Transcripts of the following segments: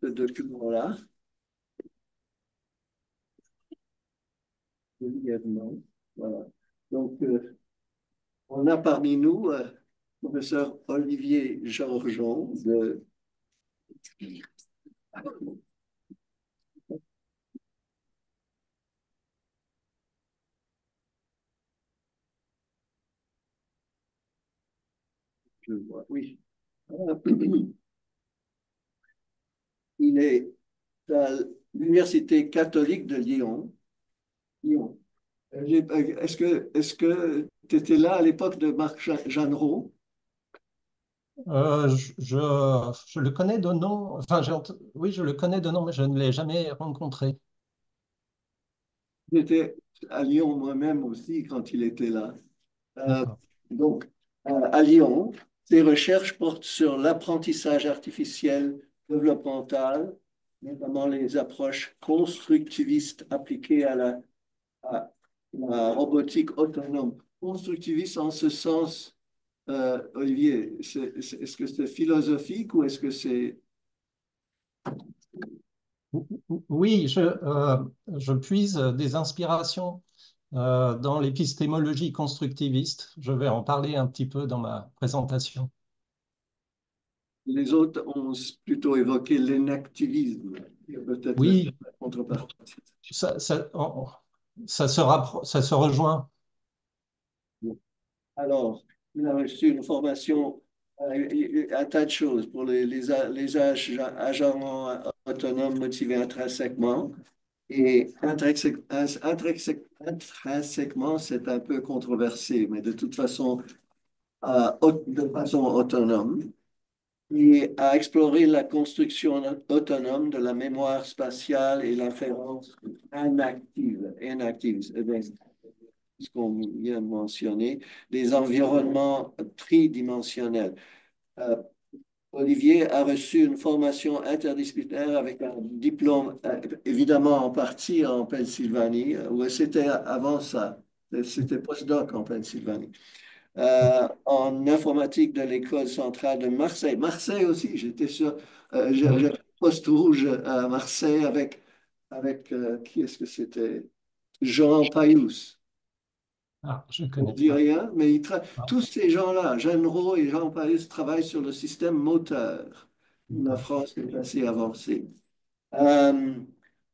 ce document-là, brièvement. Voilà. Donc, on a parmi nous professeur Olivier Georgeon je vois, oui. Il est à l'Université catholique de Lyon. Lyon. Est-ce que tu étais là à l'époque de Marc Jeanneret? Je le connais de nom, enfin, oui, je le connais de nom, mais je ne l'ai jamais rencontré. J'étais à Lyon moi-même aussi quand il était là. Euh, D'accord. donc, à Lyon, ses recherches portent sur l'apprentissage artificiel développemental, notamment les approches constructivistes appliquées à la robotique autonome. Constructiviste en ce sens, Olivier, est-ce que c'est philosophique ou est-ce que c'est... Oui, je puise des inspirations dans l'épistémologie constructiviste. Je vais en parler un petit peu dans ma présentation. Les autres ont plutôt évoqué l'inactivisme. Il y a peut-être la Oui, contrepartie. ça, ça, ça se rejoint. Alors, il a reçu une formation, un tas de choses pour les agents autonomes motivés intrinsèquement. Et intrinsèquement, c'est un peu controversé, mais de toute façon, de façon autonome. Et à explorer la construction autonome de la mémoire spatiale et l'inférence inactive. Eh bien, ce qu'on vient de mentionner, des environnements tridimensionnels. Euh, Olivier a reçu une formation interdisciplinaire avec un diplôme, évidemment en partie en Pennsylvanie, ou c'était avant ça, c'était postdoc en Pennsylvanie. En informatique de l'École centrale de Marseille. Marseille aussi, j'étais sur, j'ai Oui. fait poste rouge à Marseille avec qui est-ce que c'était? Jean Payous. Ah, je ne Ça ne connais dit pas. rien, mais Ah, tous ces gens-là, Jeanne Roux et Jean Payous, travaillent sur le système moteur. La d'accord. France est assez avancée. Euh,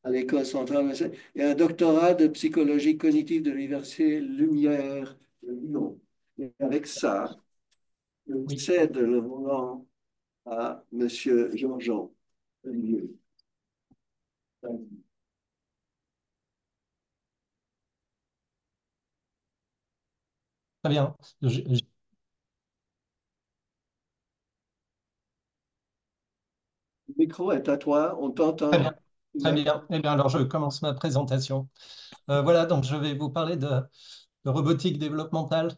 à l'École centrale, il y a un doctorat de psychologie cognitive de l'Université Lumière de Lyon. Et avec ça, je Oui, cède le volant à Monsieur Georgeon. Olivier. très bien. Le micro est à toi, on Très t'entend. bien. Très bien. Eh bien, alors, je commence ma présentation. Voilà, donc je vais vous parler de robotique développementale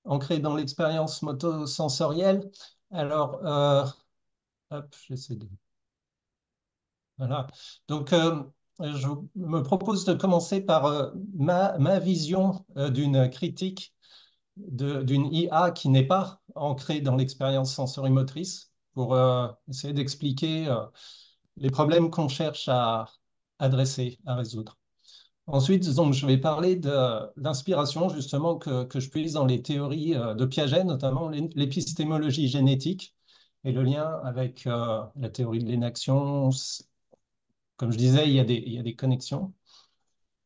ancrée dans l'expérience moto-sensorielle. Alors, hop, j'essaie de... Voilà. Donc, je me propose de commencer par ma vision d'une critique d'une IA qui n'est pas ancrée dans l'expérience sensorimotrice pour essayer d'expliquer les problèmes qu'on cherche à adresser, à résoudre. Ensuite, donc, je vais parler d'inspiration justement que je puise dans les théories de Piaget, notamment l'épistémologie génétique et le lien avec la théorie de l'énaction. Comme je disais, il y a des connexions.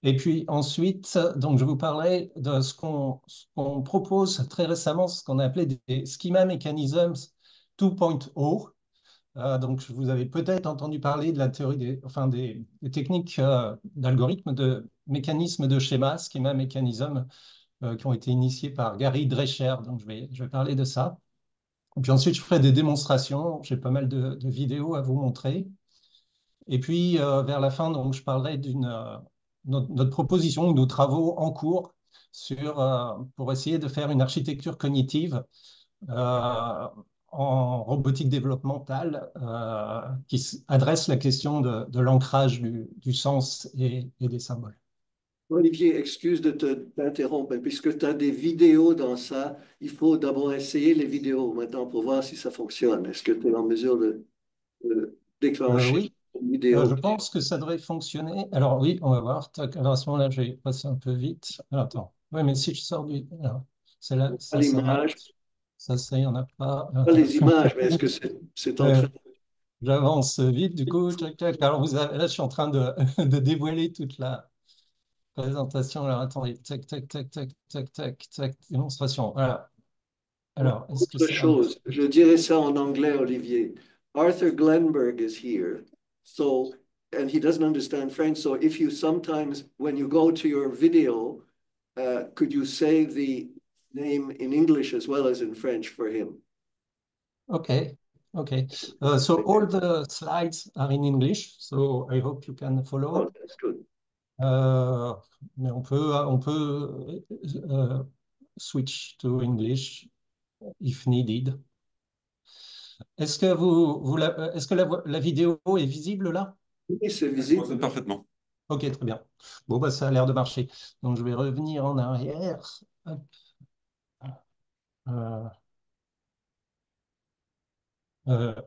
Et puis ensuite, donc je vous parlerai de ce qu'on propose très récemment, ce qu'on a appelé des schema mechanisms 2.0. Donc vous avez peut-être entendu parler de la théorie enfin des techniques d'algorithmes, de mécanismes de schéma, schema mechanism, qui ont été initiés par Gary Drescher. Donc je vais parler de ça. Et puis ensuite, je ferai des démonstrations. J'ai pas mal de vidéos à vous montrer. Et puis, vers la fin, donc, je parlerai notre proposition, nos travaux en cours pour essayer de faire une architecture cognitive euh, en robotique développementale qui adresse la question de l'ancrage du sens et des symboles. Olivier, excuse de t'interrompre, mais puisque tu as des vidéos dans ça, il faut d'abord essayer les vidéos maintenant pour voir si ça fonctionne. Est-ce que tu es en mesure de déclencher Oui, une je vidéo. pense que ça devrait fonctionner. Alors oui, on va voir. Tac, alors à ce moment-là, je vais passer un peu vite. Alors, attends. Oui, mais si je sors du... Alors, c'est là, Pas ça l'image, marche. Ça, il n'y en a pas. pas Attends. les images, mais est-ce que c'est en Euh, train J'avance vite, du coup. Tac, tac. Alors là, je suis en train de, de dévoiler toute la présentation. Alors, attendez. Tac, tac, tac, tac, tac, tac, tac. Démonstration. Voilà. Alors, est-ce que autre ça va chose? Je dirais ça en anglais, Olivier. Arthur Glenberg is here. So, and he doesn't understand French. So if you sometimes, when you go to your video, could you say the name in English as well as in French for him? Okay, okay. So all the slides are in English, so I hope you can Oh, follow. that's good. Euh, mais on peut switch to English if needed. Est-ce que est-ce que la vidéo est visible là? Oui, c'est Ça visible. fonctionne parfaitement. Ok, très bien. Bon, bah, ça a l'air de marcher. Donc, je vais revenir en arrière. Hop. Euh,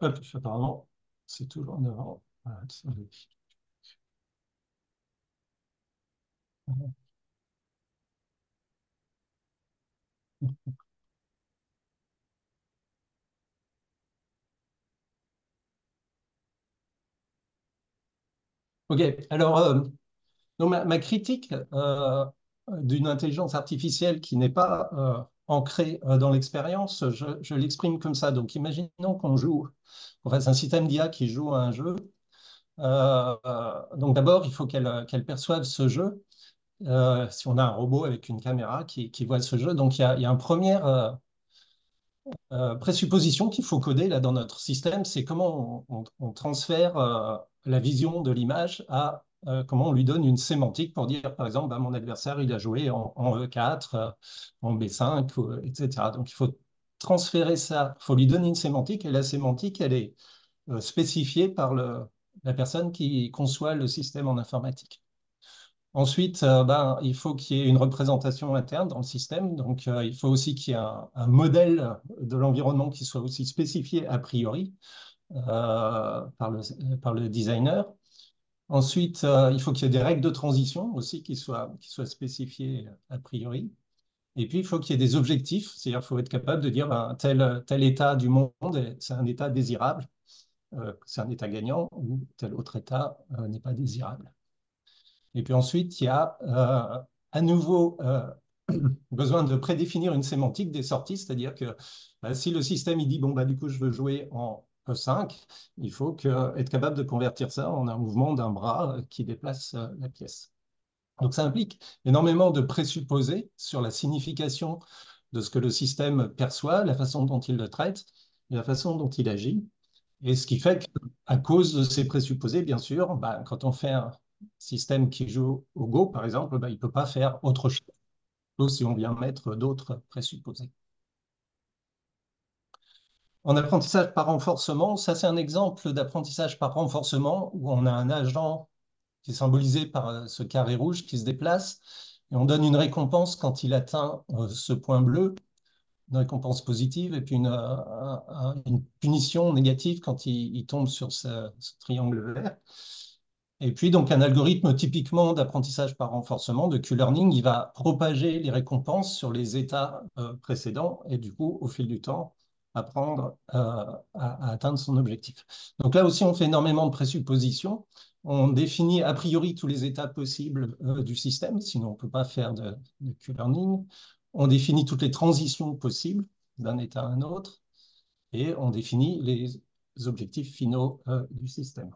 hop, apparemment, c'est toujours en avant. Voilà, attendez. Ok, alors, donc ma critique d'une intelligence artificielle qui n'est pas ancrée dans l'expérience, je l'exprime comme ça. Donc, imaginons qu'on joue, qu'on fasse un système d'IA qui joue à un jeu. Donc, d'abord, il faut qu'elle perçoive ce jeu. Si on a un robot avec une caméra qui voit ce jeu, donc il y a un premier présupposition qu'il faut coder là dans notre système, c'est comment on transfère la vision de l'image à comment on lui donne une sémantique pour dire, par exemple, bah, mon adversaire, il a joué en E4, en B5, etc. Donc, il faut transférer ça, il faut lui donner une sémantique, et la sémantique, elle est spécifiée par la personne qui conçoit le système en informatique. Ensuite, ben, il faut qu'il y ait une représentation interne dans le système. Donc, il faut aussi qu'il y ait un modèle de l'environnement qui soit aussi spécifié a priori par le designer. Ensuite, il faut qu'il y ait des règles de transition aussi qui soient spécifiées a priori. Et puis, il faut qu'il y ait des objectifs, c'est-à-dire qu'il faut être capable de dire ben, tel état du monde, c'est un état désirable, c'est un état gagnant, ou tel autre état n'est pas désirable. Et puis ensuite, il y a à nouveau besoin de prédéfinir une sémantique des sorties, c'est-à-dire que bah, si le système il dit bon bah du coup je veux jouer en E5, il faut être capable de convertir ça en un mouvement d'un bras qui déplace la pièce. Donc ça implique énormément de présupposés sur la signification de ce que le système perçoit, la façon dont il le traite et la façon dont il agit. Et ce qui fait qu'à cause de ces présupposés, bien sûr, bah, quand on fait un système qui joue au Go, par exemple, bah, il ne peut pas faire autre chose si on vient mettre d'autres présupposés. En apprentissage par renforcement, ça c'est un exemple d'apprentissage par renforcement où on a un agent qui est symbolisé par ce carré rouge qui se déplace et on donne une récompense quand il atteint ce point bleu, une récompense positive, et puis une punition négative quand il tombe sur ce triangle vert. Et puis, donc, un algorithme typiquement d'apprentissage par renforcement, de Q-learning, il va propager les récompenses sur les états précédents et du coup, au fil du temps, apprendre à atteindre son objectif. Donc là aussi, on fait énormément de présuppositions. On définit a priori tous les états possibles du système, sinon on ne peut pas faire de Q-learning. On définit toutes les transitions possibles d'un état à un autre et on définit les objectifs finaux du système.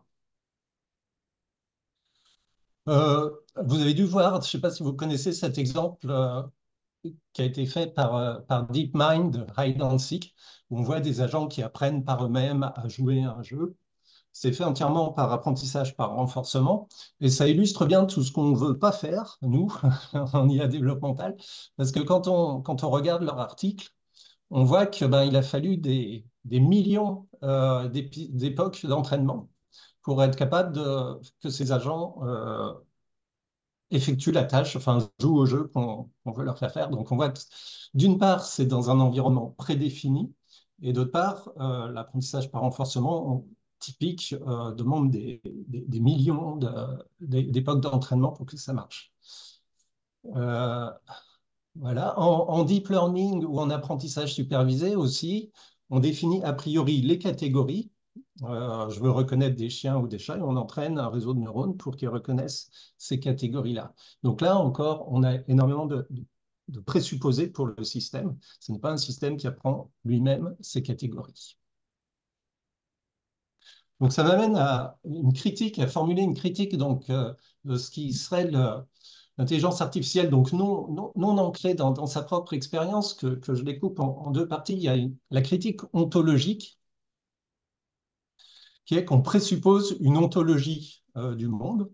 Vous avez dû voir, je ne sais pas si vous connaissez cet exemple qui a été fait par DeepMind de Hide and Seek, où on voit des agents qui apprennent par eux-mêmes à jouer à un jeu. C'est fait entièrement par apprentissage par renforcement et ça illustre bien tout ce qu'on ne veut pas faire, nous, en IA développemental, parce que quand on regarde leur article, on voit que, ben, il a fallu des millions d'époques d'entraînement pour être capable que ces agents effectuent la tâche, enfin jouent au jeu qu'on veut leur faire faire. Donc on voit que d'une part, c'est dans un environnement prédéfini, et d'autre part, l'apprentissage par renforcement, typique demande des millions d'époques d'entraînement pour que ça marche. Euh, voilà. En deep learning ou en apprentissage supervisé aussi, on définit a priori les catégories. Je veux reconnaître des chiens ou des chats et on entraîne un réseau de neurones pour qu'ils reconnaissent ces catégories-là. Donc là encore, on a énormément de présupposés pour le système. Ce n'est pas un système qui apprend lui-même ces catégories. Donc ça m'amène à une critique, à formuler une critique donc, de ce qui serait l'intelligence artificielle, donc non ancrée dans sa propre expérience, que je découpe en deux parties. Il y a la critique ontologique, qui est qu'on présuppose une ontologie du monde,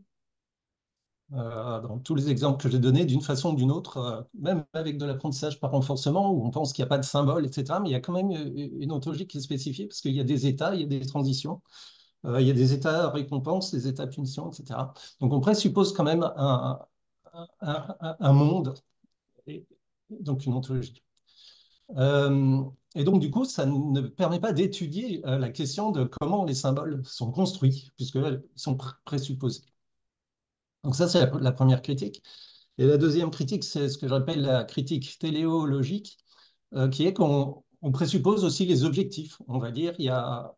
dans tous les exemples que j'ai donnés, d'une façon ou d'une autre, même avec de l'apprentissage par renforcement, où on pense qu'il n'y a pas de symbole, etc. Mais il y a quand même une ontologie qui est spécifique, parce qu'il y a des états, il y a des transitions. Il y a des états récompenses, des états punitions, etc. Donc on présuppose quand même un monde, et donc une ontologie. Et donc du coup, ça ne permet pas d'étudier la question de comment les symboles sont construits, puisqu'ils sont présupposés. Donc ça, c'est la première critique. Et la deuxième critique, c'est ce que j'appelle la critique téléologique, qui est qu'on présuppose aussi les objectifs. On va dire il y a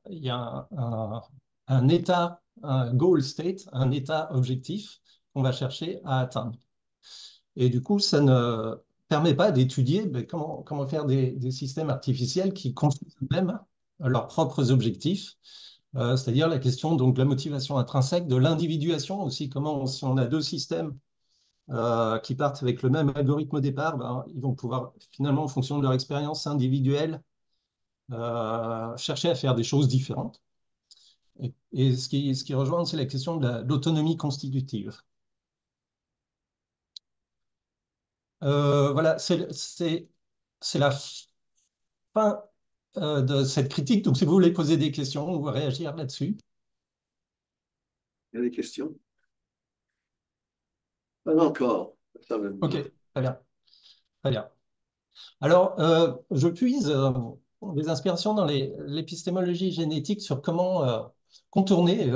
un état, un goal state, un état objectif qu'on va chercher à atteindre. Et du coup, ça ne permet pas d'étudier comment faire des systèmes artificiels qui construisent eux-mêmes leurs propres objectifs, c'est-à-dire la question donc, de la motivation intrinsèque, de l'individuation aussi, comment si on a deux systèmes qui partent avec le même algorithme au départ, ben, ils vont pouvoir finalement, en fonction de leur expérience individuelle, chercher à faire des choses différentes. Et ce qui rejoint, c'est la question de l'autonomie constitutive. Voilà, c'est la fin de cette critique. Donc, si vous voulez poser des questions ou réagir là-dessus. Il y a des questions? Pas encore. Ça va OK, venir. très bien. Très bien. Alors, je puise des inspirations dans l'épistémologie génétique sur comment contourner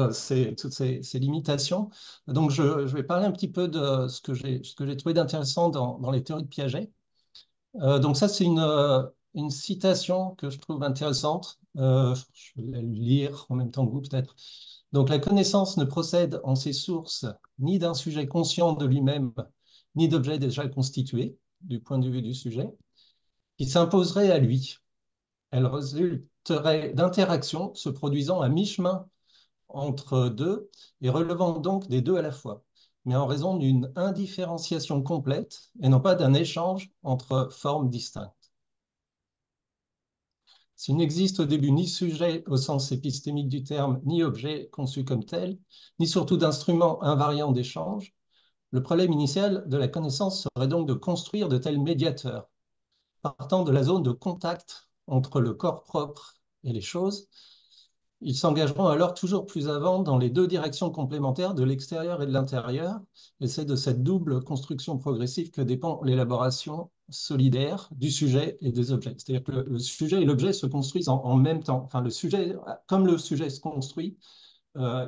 toutes ces limitations. Donc, je vais parler un petit peu de ce que j'ai trouvé d'intéressant dans les théories de Piaget. Donc, ça, c'est une citation que je trouve intéressante. Je vais la lire en même temps que vous, peut-être. Donc, la connaissance ne procède en ses sources ni d'un sujet conscient de lui-même, ni d'objet déjà constitué, du point de vue du sujet qui s'imposerait à lui. Elle résulterait d'interactions se produisant à mi-chemin entre deux et relevant donc des deux à la fois, mais en raison d'une indifférenciation complète et non pas d'un échange entre formes distinctes. S'il n'existe au début ni sujet au sens épistémique du terme, ni objet conçu comme tel, ni surtout d'instrument invariant d'échange, le problème initial de la connaissance serait donc de construire de tels médiateurs, partant de la zone de contact entre le corps propre et les choses, ils s'engageront alors toujours plus avant dans les deux directions complémentaires de l'extérieur et de l'intérieur, et c'est de cette double construction progressive que dépend l'élaboration solidaire du sujet et des objets. C'est-à-dire que le sujet et l'objet se construisent en même temps. Enfin, le sujet, comme le sujet se construit,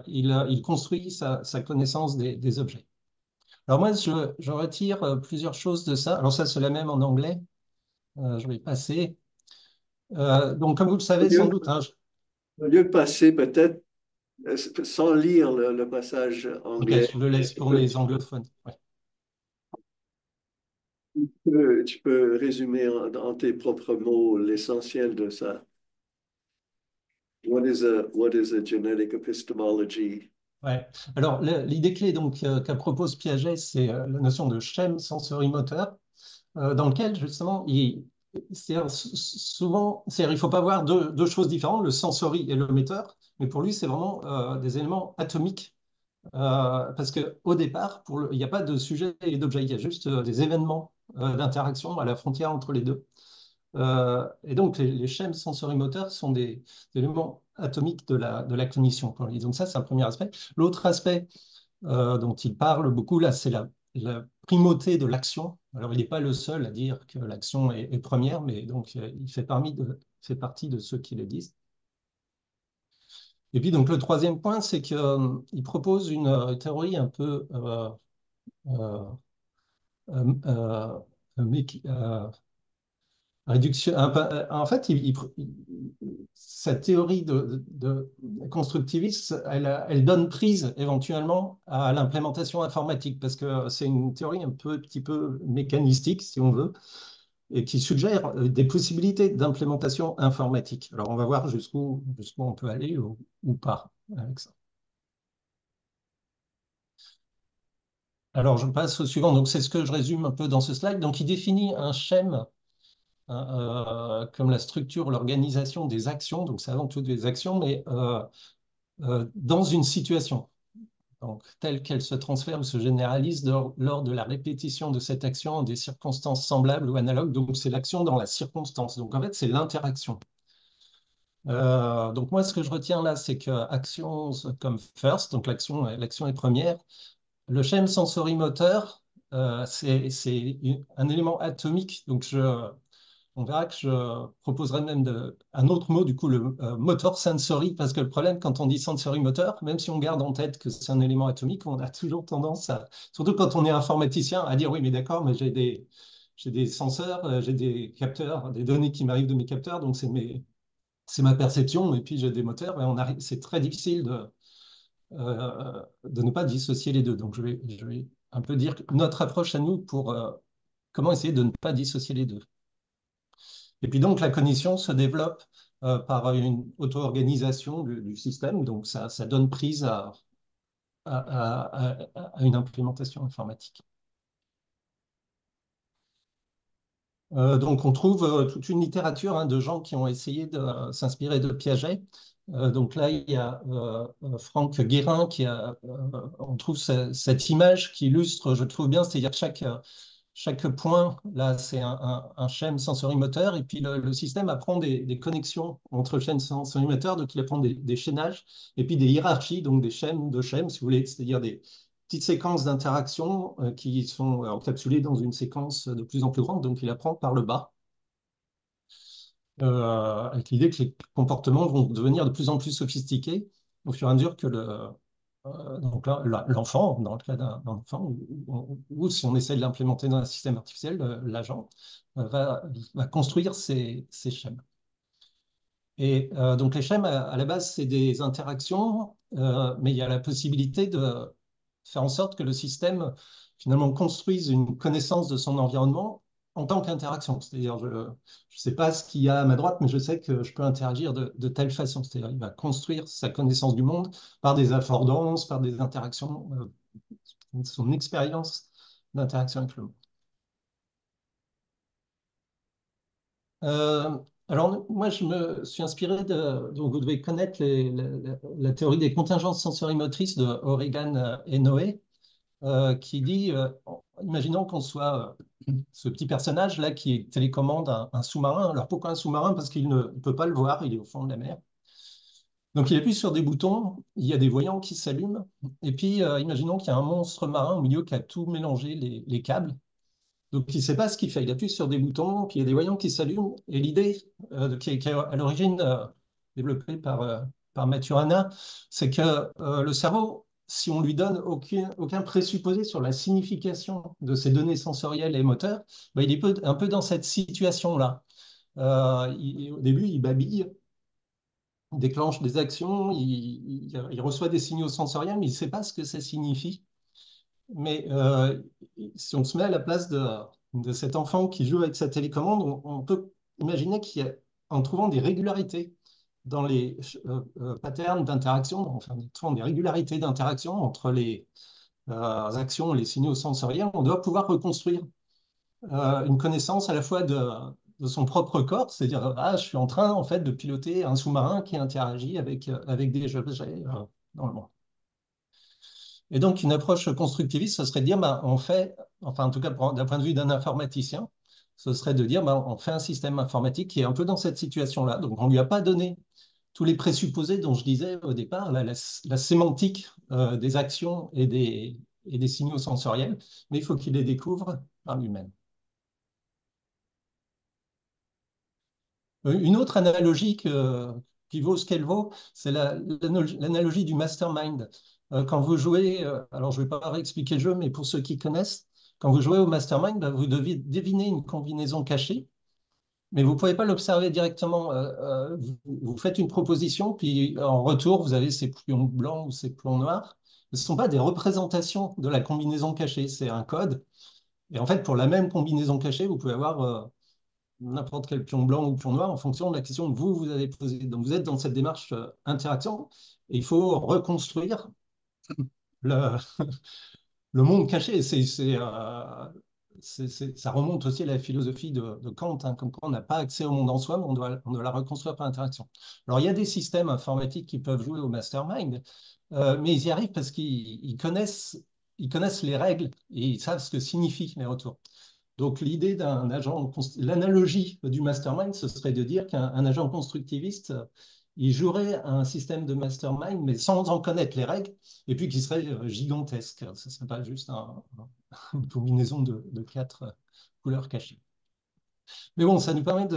il construit sa connaissance des objets. Alors moi, je retire plusieurs choses de ça. Alors ça, c'est la même en anglais. Je vais passer. Donc, comme vous le Au savez sans lieu, doute, hein, au lieu de passer peut-être sans lire le passage ok, anglais, je le laisse pour les anglophones. Ouais. tu peux résumer en tes propres mots l'essentiel de ça. What is a genetic epistemology? Ouais. Alors, l'idée clé donc qu'a propose Piaget, c'est la notion de schème sensorimoteur, dans lequel justement, souvent, il ne faut pas voir deux choses différentes, le sensori et le moteur, mais pour lui, c'est vraiment des éléments atomiques. Parce qu'au départ, il n'y a pas de sujet et d'objet, il y a juste des événements d'interaction à la frontière entre les deux. Et donc, les schèmes sensorimoteurs sont des éléments atomiques de la cognition. Donc ça, c'est un premier aspect. L'autre aspect dont il parle beaucoup, là, c'est la primauté de l'action. Alors, il n'est pas le seul à dire que l'action est première, mais donc il fait partie de ceux qui le disent. Et puis donc le troisième point, c'est qu'il propose une théorie un peu euh, euh, réduction. En fait, cette théorie de constructiviste, elle donne prise éventuellement à l'implémentation informatique parce que c'est une théorie un petit peu mécanistique, si on veut, et qui suggère des possibilités d'implémentation informatique. Alors, on va voir jusqu'où on peut aller ou pas avec ça. Alors, je passe au suivant. Donc, c'est ce que je résume un peu dans ce slide. Donc, il définit un schème comme la structure, l'organisation des actions. Donc, c'est avant tout des actions, mais dans une situation. Donc, telle qu'elle se transfère ou se généralise lors de la répétition de cette action en des circonstances semblables ou analogues. Donc, c'est l'action dans la circonstance. Donc, en fait, c'est l'interaction. Donc moi, ce que je retiens là, c'est que actions comme first, donc l'action est première. Le schème sensorimoteur, c'est un élément atomique. Donc on verra que je proposerai même un autre mot, du coup, le motor sensory, parce que le problème, quand on dit sensorimoteur, même si on garde en tête que c'est un élément atomique, on a toujours tendance à, surtout quand on est informaticien, à dire oui, mais d'accord, mais j'ai des senseurs, j'ai des capteurs, des données qui m'arrivent de mes capteurs, donc c'est ma perception, et puis j'ai des moteurs, et c'est très difficile de ne pas dissocier les deux. Donc je vais un peu dire notre approche à nous pour comment essayer de ne pas dissocier les deux. Et puis donc la cognition se développe par une auto-organisation du système, donc ça donne prise à une implémentation informatique. Donc, on trouve toute une littérature hein, de gens qui ont essayé de s'inspirer de Piaget. Donc là, il y a Franck Guérin on trouve cette image qui illustre, je trouve bien, c'est-à-dire chaque point, là, c'est un schème sensorimoteur, et puis le système apprend des connexions entre chaînes sensorimoteurs, donc il apprend des chaînages, et puis des hiérarchies, donc des schèmes de schèmes, si vous voulez, c'est-à-dire des petites séquences d'interactions qui sont encapsulées dans une séquence de plus en plus grande, donc il apprend par le bas, avec l'idée que les comportements vont devenir de plus en plus sophistiqués au fur et à mesure que donc là, l'enfant, dans le cas d'un enfant, ou si on essaie de l'implémenter dans un système artificiel, l'agent va construire ces schèmes. Et donc les schèmes, à la base, c'est des interactions, mais il y a la possibilité de faire en sorte que le système, finalement, construise une connaissance de son environnement en tant qu'interaction. C'est-à-dire, je ne sais pas ce qu'il y a à ma droite, mais je sais que je peux interagir de telle façon. C'est-à-dire, il va construire sa connaissance du monde par des affordances, par des interactions, son expérience d'interaction avec le monde. Euh, alors, moi, je me suis inspiré donc vous devez connaître la théorie des contingences sensorimotrices de O'Regan et Noé, qui dit, imaginons qu'on soit ce petit personnage-là qui télécommande un sous-marin. Alors, pourquoi un sous-marin? Parce qu'il ne peut pas le voir, il est au fond de la mer. Donc, il appuie sur des boutons, il y a des voyants qui s'allument, et puis, imaginons qu'il y a un monstre marin au milieu qui a tout mélangé les câbles. Donc, il ne sait pas ce qu'il fait. Il appuie sur des boutons, puis il y a des voyants qui s'allument. Et l'idée qui est à l'origine développée par Maturana, c'est que le cerveau, si on lui donne aucun présupposé sur la signification de ces données sensorielles et moteurs, ben, il est un peu dans cette situation-là. Au début, il babille, déclenche des actions, il reçoit des signaux sensoriels, mais il ne sait pas ce que ça signifie. Mais si on se met à la place de cet enfant qui joue avec sa télécommande, on peut imaginer qu'en trouvant des régularités dans les patterns d'interaction, enfin, en trouvant des régularités d'interaction entre les actions et les signaux sensoriels, on doit pouvoir reconstruire une connaissance à la fois de son propre corps, c'est-à-dire, ah, je suis en train en fait de piloter un sous-marin qui interagit avec des objets dans le monde. Et donc, une approche constructiviste, ce serait de dire, bah, on fait, enfin, en tout cas, d'un point de vue d'un informaticien, ce serait de dire, bah, on fait un système informatique qui est un peu dans cette situation-là. Donc, on ne lui a pas donné tous les présupposés dont je disais au départ, la sémantique des actions et des signaux sensoriels, mais il faut qu'il les découvre par lui-même. Une autre analogie qui vaut ce qu'elle vaut, c'est l'analogie du mastermind. Quand vous jouez, alors je ne vais pas réexpliquer le jeu, mais pour ceux qui connaissent, quand vous jouez au mastermind, bah, vous devez deviner une combinaison cachée, mais vous ne pouvez pas l'observer directement. Vous faites une proposition, puis en retour, vous avez ces pions blancs ou ces pions noirs. Ce ne sont pas des représentations de la combinaison cachée, c'est un code. Et en fait, pour la même combinaison cachée, vous pouvez avoir n'importe quel pion blanc ou pion noir en fonction de la question que vous avez posée. Donc, vous êtes dans cette démarche interaction et il faut reconstruire le, le monde caché. Ça remonte aussi à la philosophie de Kant, hein, comme quoi on n'a pas accès au monde en soi, mais on doit la reconstruire par interaction. Alors, il y a des systèmes informatiques qui peuvent jouer au mastermind, mais ils y arrivent parce ils connaissent les règles et ils savent ce que signifient les retours. Donc, l'idée d'un agent, l'analogie du mastermind, ce serait de dire qu'un agent constructiviste, il jouerait un système de mastermind, mais sans en connaître les règles, et puis qui serait gigantesque. Ce ne serait pas juste une combinaison de quatre couleurs cachées. Mais bon, ça nous permet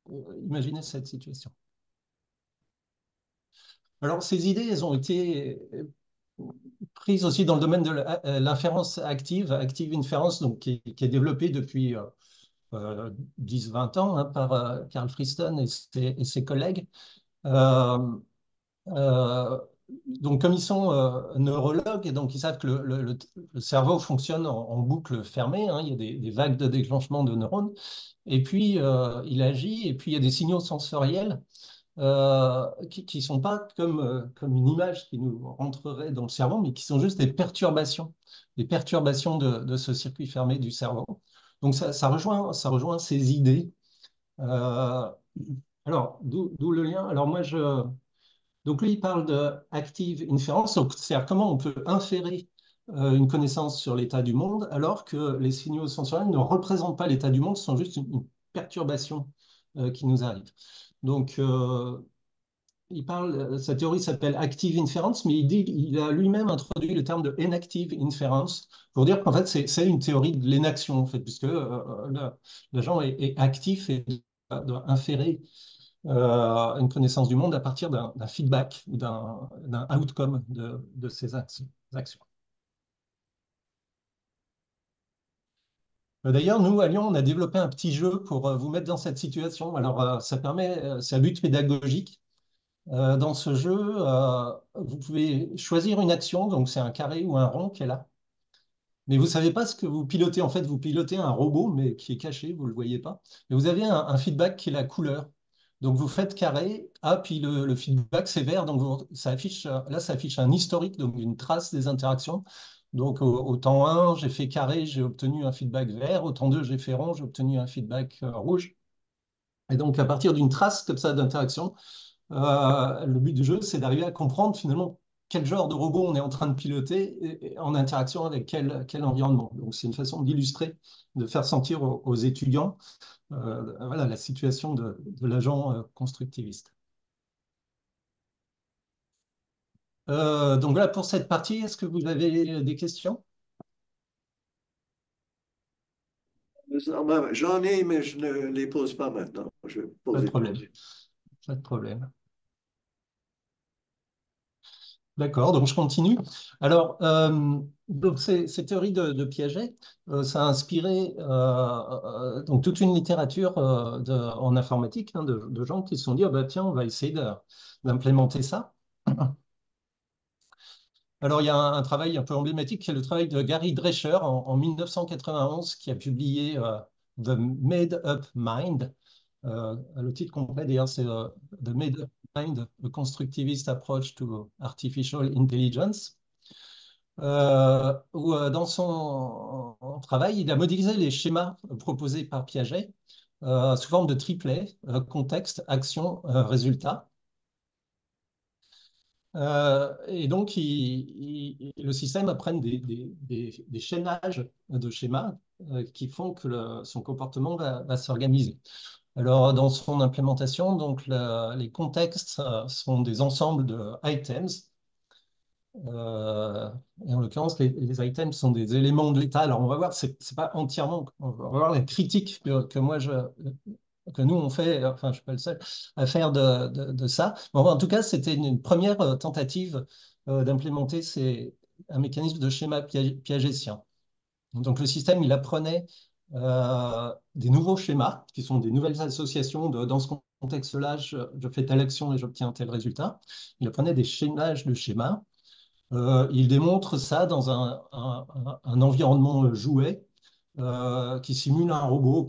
d'imaginer cette situation. Alors, ces idées, elles ont été prises aussi dans le domaine de l'inférence active, active inference, donc, qui est développée depuis 10-20 ans hein, par Carl Friston et ses collègues. Euh, euh, donc, comme ils sont neurologues, et donc ils savent que le cerveau fonctionne en boucle fermée, hein, il y a des vagues de déclenchement de neurones, et puis il agit, et puis il y a des signaux sensoriels qui ne sont pas comme une image qui nous rentrerait dans le cerveau, mais qui sont juste des perturbations de ce circuit fermé du cerveau. Donc ça rejoint ces idées. Euh, alors, d'où le lien. Alors moi, donc lui, il parle de active inference, donc c'est-à-dire comment on peut inférer une connaissance sur l'état du monde, alors que les signaux sensoriels ne représentent pas l'état du monde, ce sont juste une perturbation qui nous arrive. Donc, sa théorie s'appelle active inference, mais il a lui-même introduit le terme de inactive inference pour dire qu'en fait, c'est une théorie de l'inaction, en fait, puisque l'agent est actif et doit inférer une connaissance du monde à partir d'un feedback ou d'un outcome de ses actions. D'ailleurs, nous, à Lyon, on a développé un petit jeu pour vous mettre dans cette situation. Alors, ça permet, c'est à but pédagogique. Dans ce jeu, vous pouvez choisir une action, donc c'est un carré ou un rond qui est là. Mais vous ne savez pas ce que vous pilotez. En fait, vous pilotez un robot, mais qui est caché, vous ne le voyez pas. Et vous avez un feedback qui est la couleur. Donc vous faites carré, ah, puis le feedback c'est vert, donc ça affiche, là ça affiche un historique, donc une trace des interactions. Donc au temps 1, j'ai fait carré, j'ai obtenu un feedback vert, au temps 2, j'ai fait rond, j'ai obtenu un feedback rouge. Et donc à partir d'une trace comme ça d'interaction, le but du jeu, c'est d'arriver à comprendre finalement quel genre de robot on est en train de piloter et en interaction avec quel environnement. Donc, c'est une façon d'illustrer, de faire sentir aux étudiants voilà, la situation de l'agent constructiviste. Donc voilà pour cette partie. Est-ce que vous avez des questions? J'en ai, mais je ne les pose pas maintenant. Je vais Pas de poser problème. d'autres. Pas de problème. D'accord, donc je continue. Alors, donc ces théories de Piaget, ça a inspiré donc toute une littérature en informatique hein, de gens qui se sont dit, ah bah, tiens, on va essayer d'implémenter ça. Alors, il y a un travail un peu emblématique qui est le travail de Gary Drescher en 1991 qui a publié The Made Up Mind. Le titre complet, d'ailleurs, c'est The Made Up Mind, A Constructivist Approach to Artificial Intelligence. Où dans son travail, il a modélisé les schémas proposés par Piaget sous forme de triplet, contexte, action, résultat. Et donc, le système apprend des chaînages de schémas qui font que son comportement va s'organiser. Alors, dans son implémentation, donc, les contextes sont des ensembles de items. Euh, et en l'occurrence, les items sont des éléments de l'état. Alors, on va voir, c'est pas entièrement, on va voir la critique que moi que nous on fait, enfin je suis pas le seul à faire de ça. Bon, en tout cas, c'était une première tentative d'implémenter un mécanisme de schéma piagétien. Donc le système, il apprenait des nouveaux schémas, qui sont des nouvelles associations dans ce contexte-là, je fais telle action et j'obtiens tel résultat. Il apprenait des schémages de schémas. Il démontre ça dans un environnement jouet qui simule un robot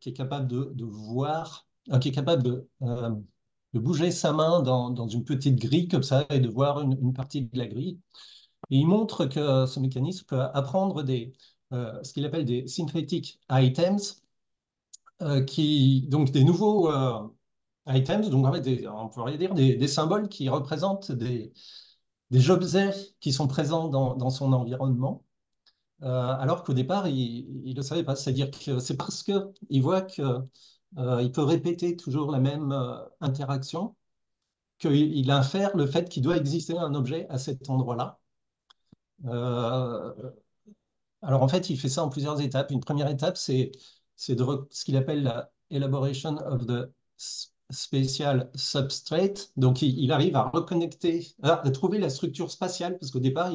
qui est capable de voir, qui est capable de bouger sa main dans une petite grille comme ça et de voir une partie de la grille. Et il montre que ce mécanisme peut apprendre ce qu'il appelle des synthetic items, donc des nouveaux items, donc en fait on pourrait dire des symboles qui représentent des objets qui sont présents dans son environnement, alors qu'au départ, il ne le savait pas. C'est-à-dire que c'est parce qu'il voit qu'il peut répéter toujours la même interaction qu'il infère le fait qu'il doit exister un objet à cet endroit-là. Euh, alors en fait, il fait ça en plusieurs étapes. Une première étape, c'est ce qu'il appelle la elaboration of the spatial substrate. Donc il arrive à reconnecter, à trouver la structure spatiale, parce qu'au départ,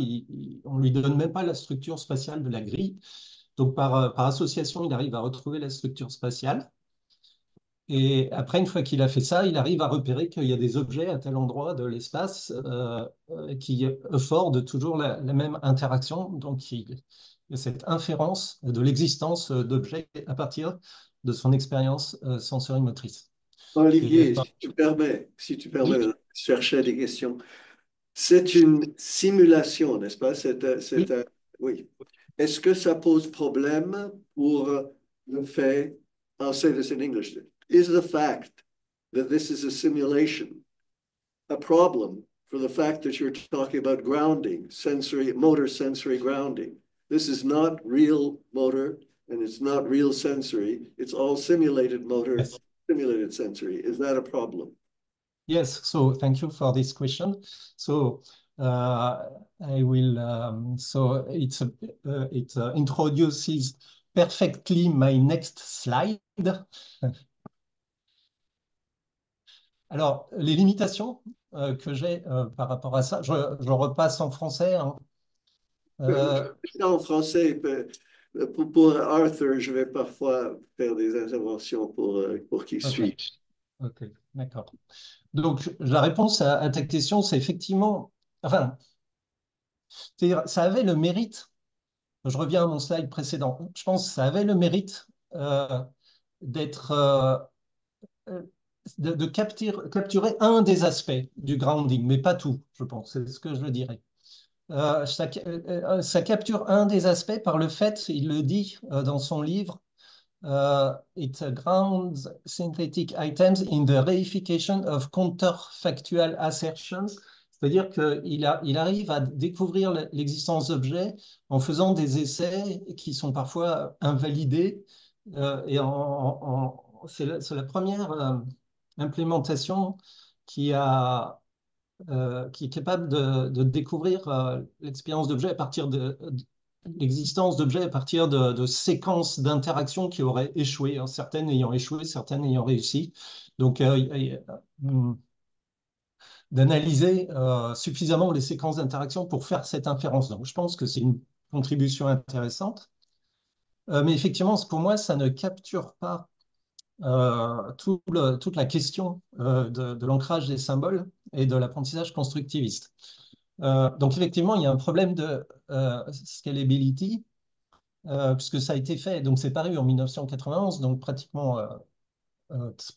on ne lui donne même pas la structure spatiale de la grille. Donc par association, il arrive à retrouver la structure spatiale. Et après, une fois qu'il a fait ça, il arrive à repérer qu'il y a des objets à tel endroit de l'espace qui affordent toujours la même interaction. Donc, il y a cette inférence de l'existence d'objets à partir de son expérience sensorimotrice. Et, Olivier, si tu permets, oui, je cherchais des questions. C'est une simulation, n'est-ce pas? oui, Oui. Est-ce que ça pose problème pour le fait, I'll say this in English, is the fact that this is a simulation a problem for the fact that you're talking about grounding, motor sensory grounding? This is not real motor and it's not real sensory. It's all simulated motor, yes. simulated sensory. Is that a problem? Yes, so thank you for this question. So I will. It introduces perfectly my next slide. Alors, les limitations que j'ai par rapport à ça, je repasse en français, hein. Euh, En français, pour Arthur, je vais parfois faire des interventions pour qu'il ok, suive. ok, d'accord. Donc, la réponse à ta question, c'est effectivement, enfin, c'est-à-dire, ça avait le mérite. Je reviens à mon slide précédent. Je pense que ça avait le mérite d'être euh, capturer un des aspects du grounding, mais pas tout, je pense. C'est ce que je dirais. Ça capture un des aspects par le fait, il le dit dans son livre, it grounds synthetic items in the reification of counterfactual assertions. C'est-à-dire il arrive à découvrir l'existence d'objets en faisant des essais qui sont parfois invalidés. C'est la première implémentation qui qui est capable de découvrir l'expérience d'objet à partir de l'existence d'objets à partir de séquences d'interactions qui auraient échoué, hein, certaines ayant échoué, certaines ayant réussi. Donc, d'analyser suffisamment les séquences d'interaction pour faire cette inférence. Donc, je pense que c'est une contribution intéressante. Mais effectivement, pour moi, ça ne capture pas toute la question de l'ancrage des symboles et de l'apprentissage constructiviste. Donc effectivement, il y a un problème de scalability, puisque ça a été fait, donc c'est paru en 1991, donc pratiquement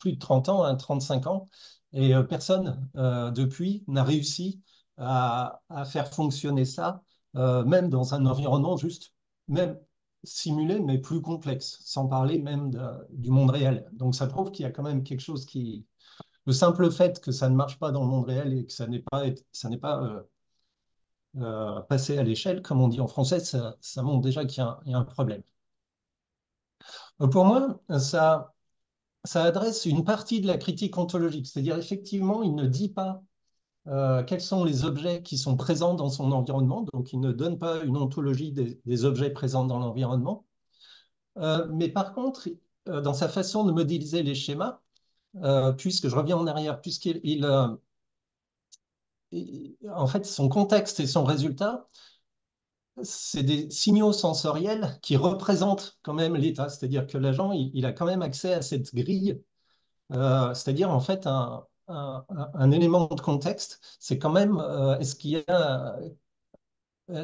plus de 30 ans, hein, 35 ans, et personne depuis n'a réussi à faire fonctionner ça, même dans un environnement juste, même simulé, mais plus complexe, sans parler même du monde réel. Donc ça prouve qu'il y a quand même quelque chose qui... Le simple fait que ça ne marche pas dans le monde réel et que ça n'est pas passé à l'échelle, comme on dit en français, ça montre déjà il y a un problème. Pour moi, ça adresse une partie de la critique ontologique, c'est-à-dire effectivement, il ne dit pas quels sont les objets qui sont présents dans son environnement, donc il ne donne pas une ontologie des objets présents dans l'environnement. Mais par contre, dans sa façon de modéliser les schémas, puisque je reviens en arrière, en fait, son contexte et son résultat, c'est des signaux sensoriels qui représentent quand même l'état. C'est-à-dire que l'agent, il a quand même accès à cette grille, c'est-à-dire en fait un élément de contexte. C'est quand même, est-ce qu'il y a,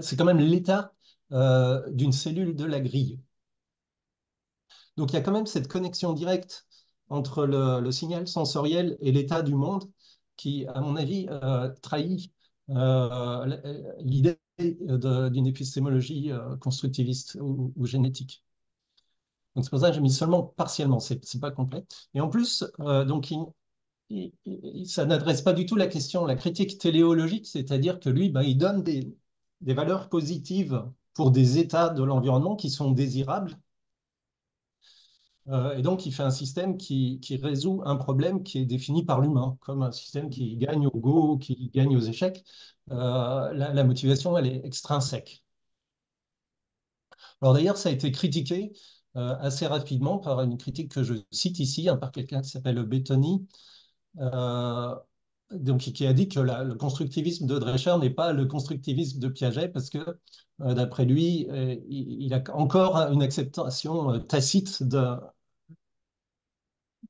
c'est quand même l'état d'une cellule de la grille. Donc il y a quand même cette connexion directe entre le signal sensoriel et l'état du monde qui, à mon avis, trahit l'idée d'une épistémologie constructiviste ou génétique. Donc c'est pour ça que j'ai mis seulement partiellement, c'est pas complet. Et en plus, donc ça n'adresse pas du tout la question, la critique téléologique, c'est-à-dire que lui, ben, il donne des valeurs positives pour des états de l'environnement qui sont désirables. Et donc, il fait un système qui résout un problème qui est défini par l'humain, comme un système qui gagne au Go, qui gagne aux échecs. La motivation, elle est extrinsèque. Alors d'ailleurs, ça a été critiqué assez rapidement par une critique que je cite ici, hein, par quelqu'un qui s'appelle Bettoni, euh, donc, qui a dit que le constructivisme de Drescher n'est pas le constructivisme de Piaget, parce que, d'après lui, il a encore une acceptation tacite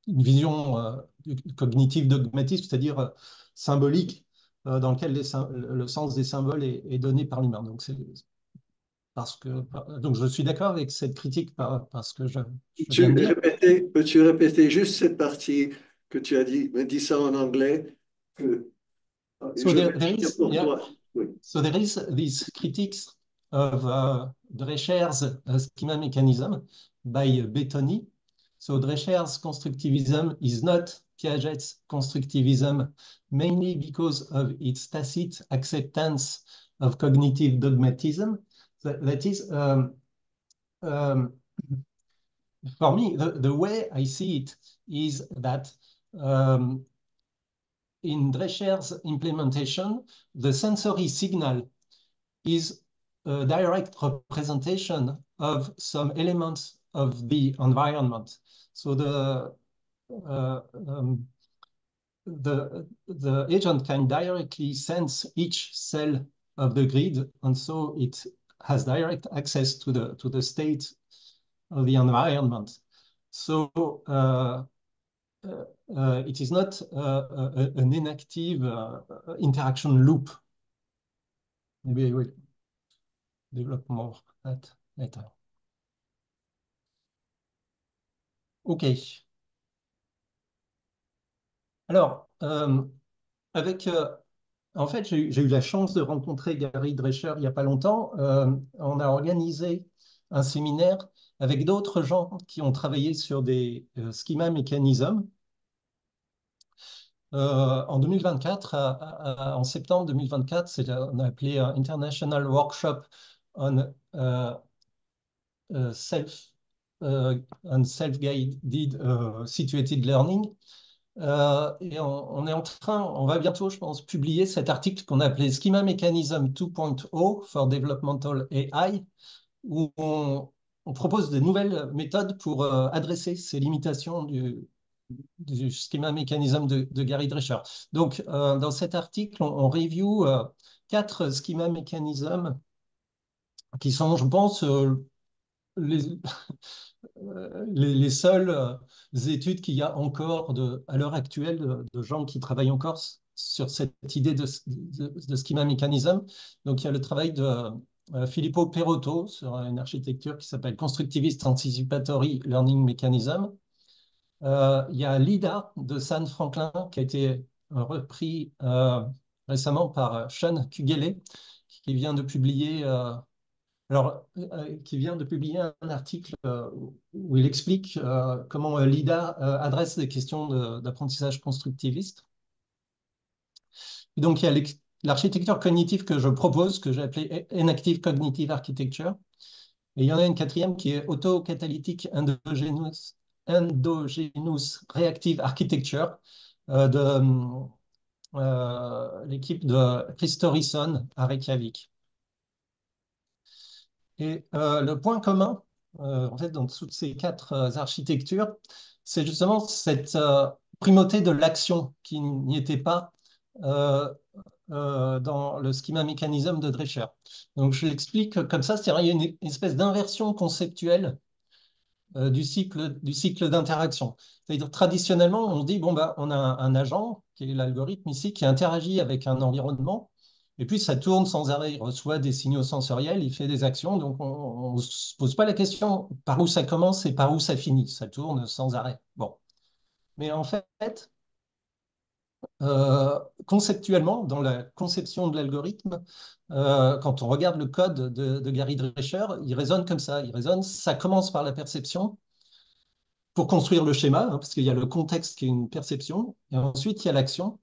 une vision cognitive dogmatique, c'est-à-dire symbolique, dans lequel le sens des symboles est donné par l'humain. Donc, donc, je suis d'accord avec cette critique parce que je viens de dire. Peux-tu répéter juste cette partie que tu as dit, mais dis ça en anglais, que So je vais there dire is, pour yeah, toi. Oui. so there is this critiques of Drescher's schema mechanism by Bettoni. So Drescher's constructivism is not Piaget's constructivism, mainly because of its tacit acceptance of cognitive dogmatism. That is, um, for me, the way I see it is that um, in Drescher's implementation, the sensory signal is a direct representation of some elements of the environment. So uh, um, the agent can directly sense each cell of the grid, and so it has direct access to the state of the environment. So it is not an inactive interaction loop. Maybe I will develop more that later. OK. Alors, en fait, j'ai eu la chance de rencontrer Gary Drescher il n'y a pas longtemps. On a organisé un séminaire avec d'autres gens qui ont travaillé sur des schema mécanismes. En 2024, en septembre 2024, on a appelé un International Workshop on self on self-guided situated learning. Et on va bientôt, je pense, publier cet article qu'on a appelé Schema Mechanism 2.0 for Developmental AI, où on propose de nouvelles méthodes pour adresser ces limitations du schéma mécanisme de Gary Drescher. Donc, dans cet article, on review 4 schémas mécanismes qui sont, je pense, les, les seules études qu'il y a encore à l'heure actuelle de gens qui travaillent encore sur cette idée de schema mécanisme. Donc, il y a le travail de Filippo Perotto sur une architecture qui s'appelle Constructivist Anticipatory Learning Mechanism. Il y a l'IDA de Sam Franklin qui a été repris récemment par Sean Kugele, qui vient de publier qui vient de publier un article où il explique comment l'IDA adresse des questions d'apprentissage constructiviste. Et donc, il y a l'architecture cognitive que je propose, que j'ai appelée Enactive Cognitive Architecture. Et il y en a une quatrième qui est Autocatalytic Endogenous Reactive Architecture de l'équipe de Chris Torrison à Reykjavik. Et le point commun en fait, dans toutes ces quatre architectures, c'est justement cette primauté de l'action qui n'y était pas euh, dans le schema mécanisme de Drescher. Donc, je l'explique comme ça, c'est-à-dire qu'il y a une espèce d'inversion conceptuelle du cycle d'interaction. C'est-à-dire, traditionnellement, on se dit, bon, bah, on a un agent, qui est l'algorithme ici, qui interagit avec un environnement, et puis ça tourne sans arrêt, il reçoit des signaux sensoriels, il fait des actions, donc on ne se pose pas la question par où ça commence et par où ça finit, ça tourne sans arrêt. Bon. Mais en fait, conceptuellement, dans la conception de l'algorithme, quand on regarde le code de Gary Drescher, il résonne comme ça. Il résonne, ça commence par la perception pour construire le schéma, hein, parce qu'il y a le contexte qui est une perception, et ensuite il y a l'action,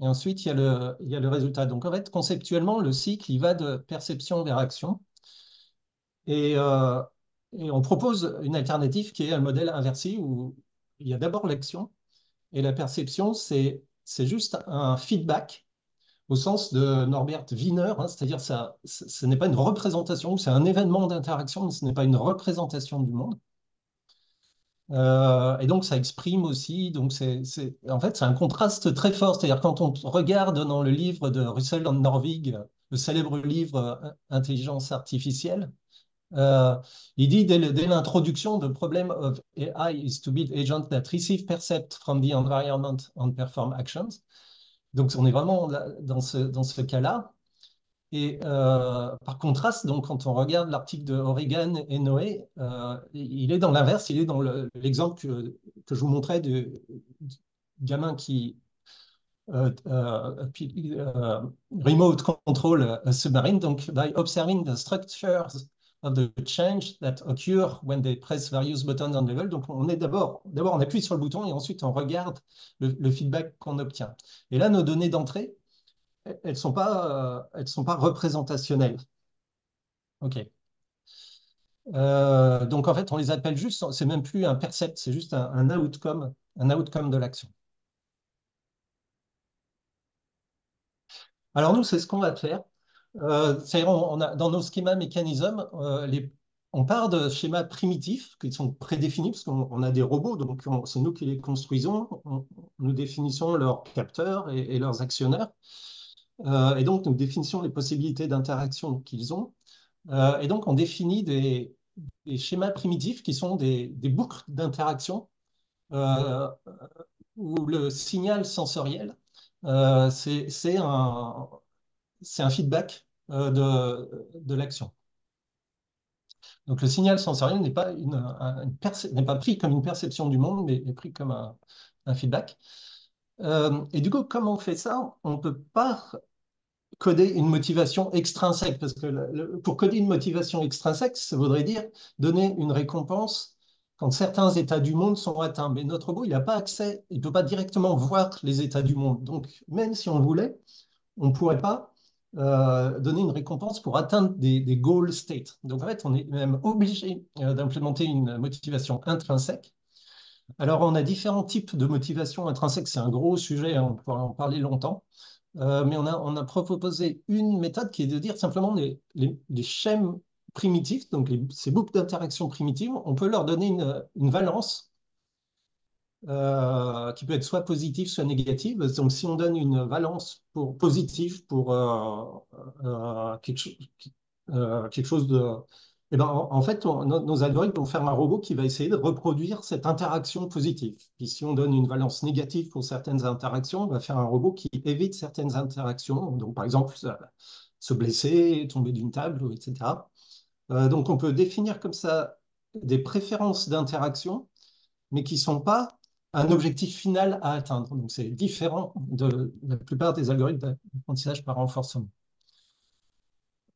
et ensuite il y a le résultat. Donc en fait, conceptuellement, le cycle, il va de perception vers action, et, euh, et on propose une alternative qui est un modèle inversé où il y a d'abord l'action, et la perception, c'est juste un feedback au sens de Norbert Wiener, hein, c'est-à-dire ça, ce n'est pas une représentation, c'est un événement d'interaction, mais ce n'est pas une représentation du monde. Et donc ça exprime aussi, donc en fait c'est un contraste très fort, c'est-à-dire quand on regarde dans le livre de Russell and Norvig, le célèbre livre Intelligence artificielle, euh, il dit dès l'introduction, the problem of AI is to build agents that receive percept from the environment and perform actions. Donc on est vraiment dans ce cas-là. Et par contraste, donc, quand on regarde l'article de O'Regan et Noé, il est dans l'inverse, il est dans l'exemple que je vous montrais du gamin qui remote control a submarine, donc by observing the structures of the change that occur when they press various buttons on level. Donc on est d'abord on appuie sur le bouton et ensuite on regarde le feedback qu'on obtient. Et là, nos données d'entrée, elles sont pas représentationnelles. OK. Donc en fait, on les appelle juste, c'est même plus un percept, c'est juste un outcome de l'action. Alors nous, c'est ce qu'on va faire. C'est-à-dire, on a, dans nos schémas mécanismes, on part de schémas primitifs qui sont prédéfinis, parce qu'on a des robots, donc c'est nous qui les construisons, nous définissons leurs capteurs et leurs actionneurs, et donc nous définissons les possibilités d'interaction qu'ils ont. Et donc on définit des schémas primitifs qui sont des boucles d'interaction euh, où le signal sensoriel, c'est un feedback de l'action. Donc le signal sensoriel n'est pas, n'est pas pris comme une perception du monde, mais est pris comme un feedback. Et du coup, comment on fait ça? On ne peut pas coder une motivation extrinsèque, parce que pour coder une motivation extrinsèque, ça voudrait dire donner une récompense quand certains états du monde sont atteints. Mais notre robot, il n'a pas accès, il ne peut pas directement voir les états du monde. Donc, même si on voulait, on ne pourrait pas donner une récompense pour atteindre des goal states. Donc, en fait, on est même obligé d'implémenter une motivation intrinsèque. Alors, on a différents types de motivation intrinsèque. C'est un gros sujet, hein, on pourrait en parler longtemps. Mais on a proposé une méthode qui est de dire simplement les schèmes primitifs, donc ces boucles d'interaction primitives, on peut leur donner une valence qui peut être soit positive, soit négative. Donc, si on donne une valence positive pour quelque chose de... Eh ben, en fait, nos algorithmes vont faire un robot qui va essayer de reproduire cette interaction positive. Puis si on donne une valence négative pour certaines interactions, on va faire un robot qui évite certaines interactions. Donc, par exemple, se blesser, tomber d'une table, etc. Donc, on peut définir comme ça des préférences d'interaction mais qui ne sont pas un objectif final à atteindre. Donc, c'est différent de la plupart des algorithmes d'apprentissage par renforcement.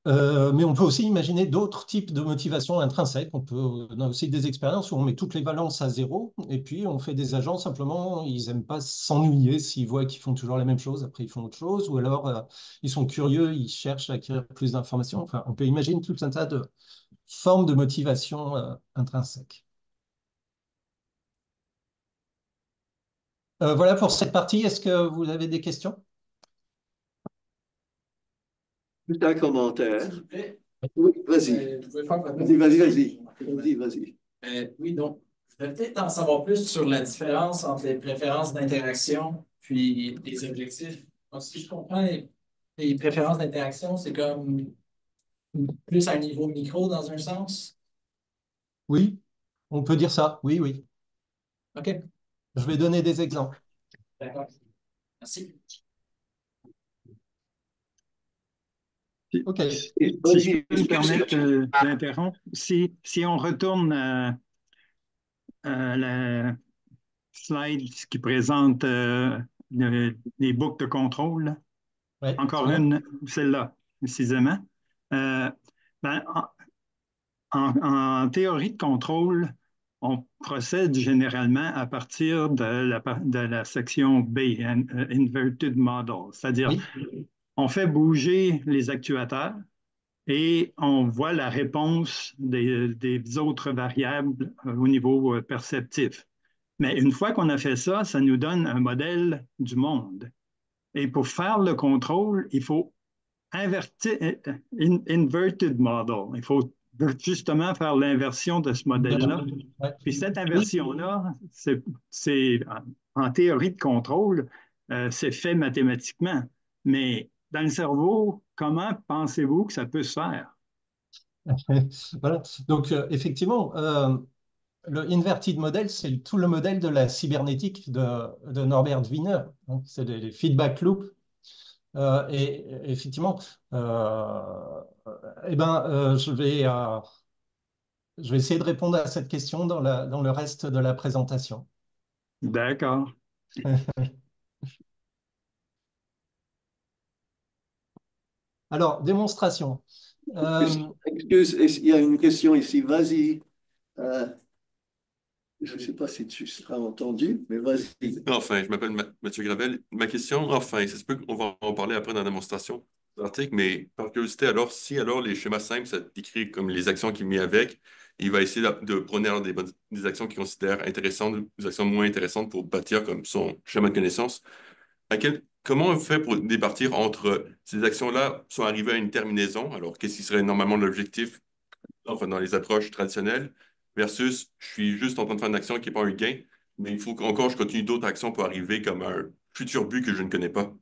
Mais on peut aussi imaginer d'autres types de motivations intrinsèques. On a aussi des expériences où on met toutes les valences à zéro et puis on fait des agents simplement, ils n'aiment pas s'ennuyer s'ils voient qu'ils font toujours la même chose, après ils font autre chose, ou alors ils sont curieux, ils cherchent à acquérir plus d'informations. Enfin, on peut imaginer tout un tas de formes de motivation intrinsèques. Voilà pour cette partie. Est-ce que vous avez des questions? Tout un commentaire. Oui, vas-y. Vous pouvez faire Vas-y. Oui, donc, je voudrais peut-être en savoir plus sur la différence entre les préférences d'interaction puis les objectifs. Donc, si je comprends, les préférences d'interaction, c'est comme plus à un niveau micro dans un sens. Oui, on peut dire ça. Oui, oui. OK, Je vais donner des exemples. d'accord. Merci. Si, OK. si je Olivier, peux me permettre d'interrompre, si on retourne à la slide qui présente les boucles de contrôle, Ouais, très encore bien. une, celle-là, précisément. Euh, ben, en théorie de contrôle, on procède généralement à partir de la section B, Inverted Model, c'est-à-dire Oui, on fait bouger les actuateurs et on voit la réponse des autres variables au niveau perceptif. Mais une fois qu'on a fait ça, ça nous donne un modèle du monde. Et pour faire le contrôle, il faut inverted model. Il faut justement faire l'inversion de ce voilà. modèle-là. Ouais. Puis cette Oui, inversion-là, c'est en théorie de contrôle, c'est fait mathématiquement. Mais dans le cerveau, comment pensez-vous que ça peut se faire? voilà. Donc, effectivement, le inverted model, c'est tout le modèle de la cybernétique de Norbert Wiener. Hein. C'est les feedback loops. Et effectivement, eh ben, je vais essayer de répondre à cette question dans le reste de la présentation. D'accord. Alors, démonstration. Euh, Excuse, il y a une question ici. Vas-y. Euh, je ne sais pas si tu seras entendu, mais vas-y. Enfin, je m'appelle Mathieu Gravel. Ma question, enfin, ça se peut qu'on va en parler après dans la démonstration de l'article, mais par curiosité, alors, si alors les schémas simples, ça décrit comme les actions qu'il met avec, il va essayer de prôner alors des actions qu'il considère intéressantes, des actions moins intéressantes pour bâtir comme son schéma de connaissance. Comment on fait pour départir entre ces actions-là sont arrivées à une terminaison, alors qu'est-ce qui serait normalement l'objectif, enfin, dans les approches traditionnelles, versus je suis juste en train de faire une action qui n'est pas un gain, mais il faut qu'encore je continue d'autres actions pour arriver comme un futur but que je ne connais pas.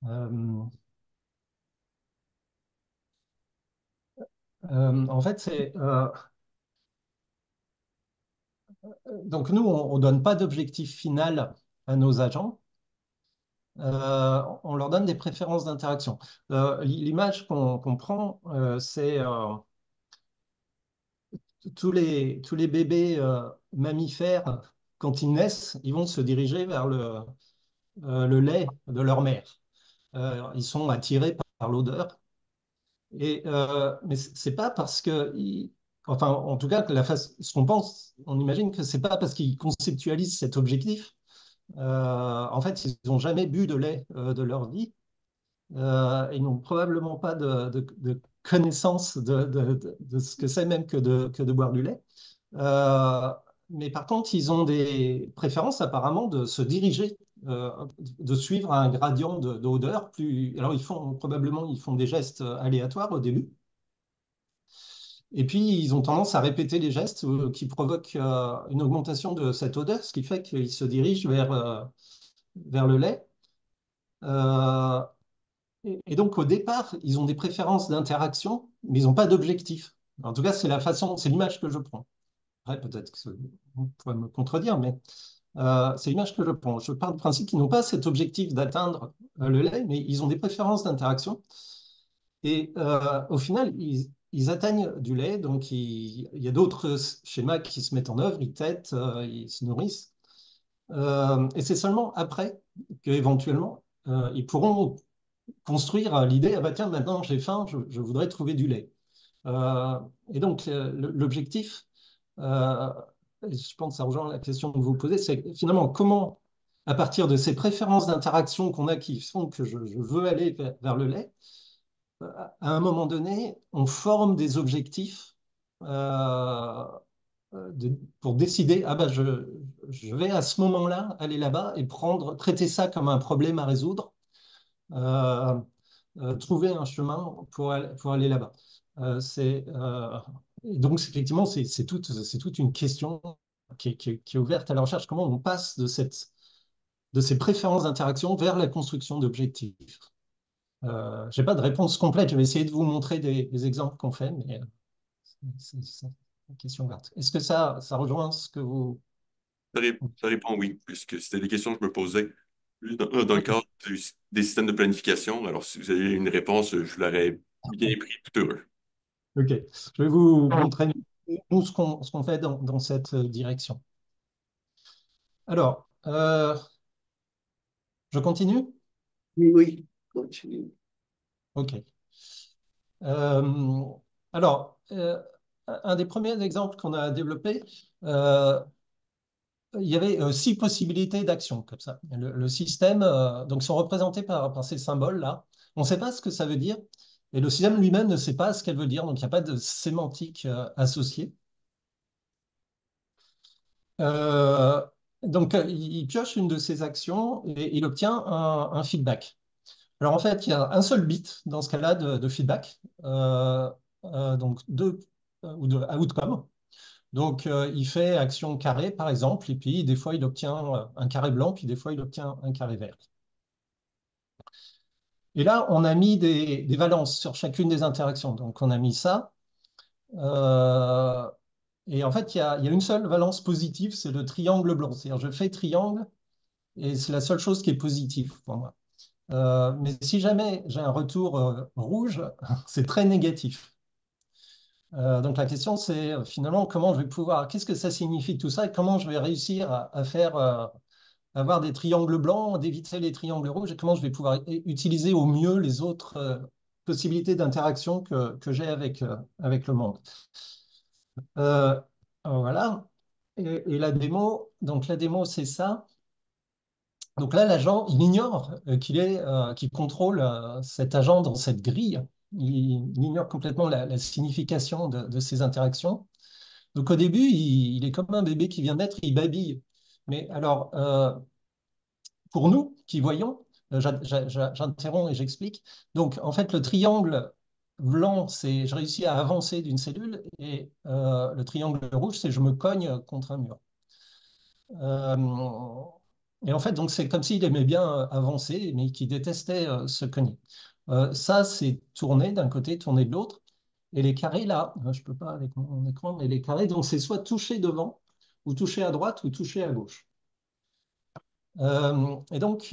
euh, En fait, donc nous, on ne donne pas d'objectif final à nos agents. On leur donne des préférences d'interaction. L'image qu'on prend, c'est tous les bébés mammifères, quand ils naissent, ils vont se diriger vers le lait de leur mère. Ils sont attirés par l'odeur. Mais c'est pas parce que, enfin, en tout cas, ce qu'on pense, on imagine que c'est pas parce qu'ils conceptualisent cet objectif. En fait, ils n'ont jamais bu de lait de leur vie. Ils n'ont probablement pas de connaissance de ce que c'est même que de boire du lait. Euh, mais par contre, ils ont des préférences apparemment de se diriger, de suivre un gradient d'odeur. Alors, ils font des gestes aléatoires au début. Et puis, ils ont tendance à répéter les gestes qui provoquent une augmentation de cette odeur, ce qui fait qu'ils se dirigent vers le lait. Euh, et donc, au départ, ils ont des préférences d'interaction, mais ils n'ont pas d'objectif. En tout cas, c'est l'image que je prends. Après, peut-être que vous pourrez me contredire, mais c'est l'image que je prends. Je pars du principe qu'ils n'ont pas cet objectif d'atteindre le lait, mais ils ont des préférences d'interaction. Et au final, ils atteignent du lait, donc il y a d'autres schémas qui se mettent en œuvre, ils tètent, ils se nourrissent. Et c'est seulement après qu'éventuellement, ils pourront construire l'idée, ah bah tiens, maintenant j'ai faim, je voudrais trouver du lait. Euh, et donc, l'objectif, euh, je pense que ça rejoint la question que vous posez, c'est finalement comment, à partir de ces préférences d'interaction qu'on a qui font que je veux aller vers le lait, à un moment donné, on forme des objectifs euh, pour décider, ah bah je vais à ce moment-là aller là-bas et traiter ça comme un problème à résoudre. Euh, trouver un chemin pour aller là-bas. Donc, effectivement, c'est toute une question qui est ouverte à la recherche. Comment on passe de ces préférences d'interaction vers la construction d'objectifs? Je n'ai pas de réponse complète. Je vais essayer de vous montrer des exemples qu'on fait, mais c'est une question ouverte. Est-ce que ça rejoint ce que vous... Ça répond oui, puisque c'était des questions que je me posais plus dans le cadre des systèmes de planification. Alors, si vous avez une réponse, je l'aurais bien pris, tout heureux. OK. Je vais vous montrer nous ce qu'on fait dans cette direction. Alors, je continue? Oui, oui, continue. OK. Euh, alors, un des premiers exemples qu'on a développé, il y avait 6 possibilités d'action comme ça. Le système, donc, sont représentés par ces symboles-là. On ne sait pas ce que ça veut dire, et le système lui-même ne sait pas ce qu'elle veut dire, donc il n'y a pas de sémantique associée. Euh, donc, il pioche une de ces actions et il obtient un feedback. Alors, en fait, il y a un seul bit dans ce cas-là de feedback, donc deux ou de outcome. Donc, il fait action carré, par exemple, et puis des fois, il obtient un carré blanc, puis des fois, il obtient un carré vert. Et là, on a mis des valences sur chacune des interactions. Donc, on a mis ça. Euh, et en fait, il y a une seule valence positive, c'est le triangle blanc. C'est-à-dire, je fais triangle, et c'est la seule chose qui est positive pour moi. Mais si jamais j'ai un retour rouge, c'est très négatif. Donc la question, c'est finalement comment je vais pouvoir, qu'est-ce que ça signifie tout ça et comment je vais réussir à faire avoir des triangles blancs, d'éviter les triangles rouges et comment je vais pouvoir utiliser au mieux les autres possibilités d'interaction que j'ai avec le monde. Euh, voilà. Et la démo, donc la démo, c'est ça. Donc là, l'agent, il ignore qu'il contrôle cet agent dans cette grille. Il ignore complètement la signification de ces interactions. Donc au début, il est comme un bébé qui vient naître, il babille. Mais alors, pour nous qui voyons, j'interromps et j'explique. Donc en fait, le triangle blanc, c'est je réussis à avancer d'une cellule et le triangle rouge, c'est je me cogne contre un mur. Euh, et en fait, donc c'est comme s'il aimait bien avancer, mais qu'il détestait se cogner. Ça, c'est tourner d'un côté, tourner de l'autre. Et les carrés, là, je ne peux pas avec mon écran, mais les carrés, donc c'est soit toucher devant, ou toucher à droite, ou toucher à gauche. Et donc,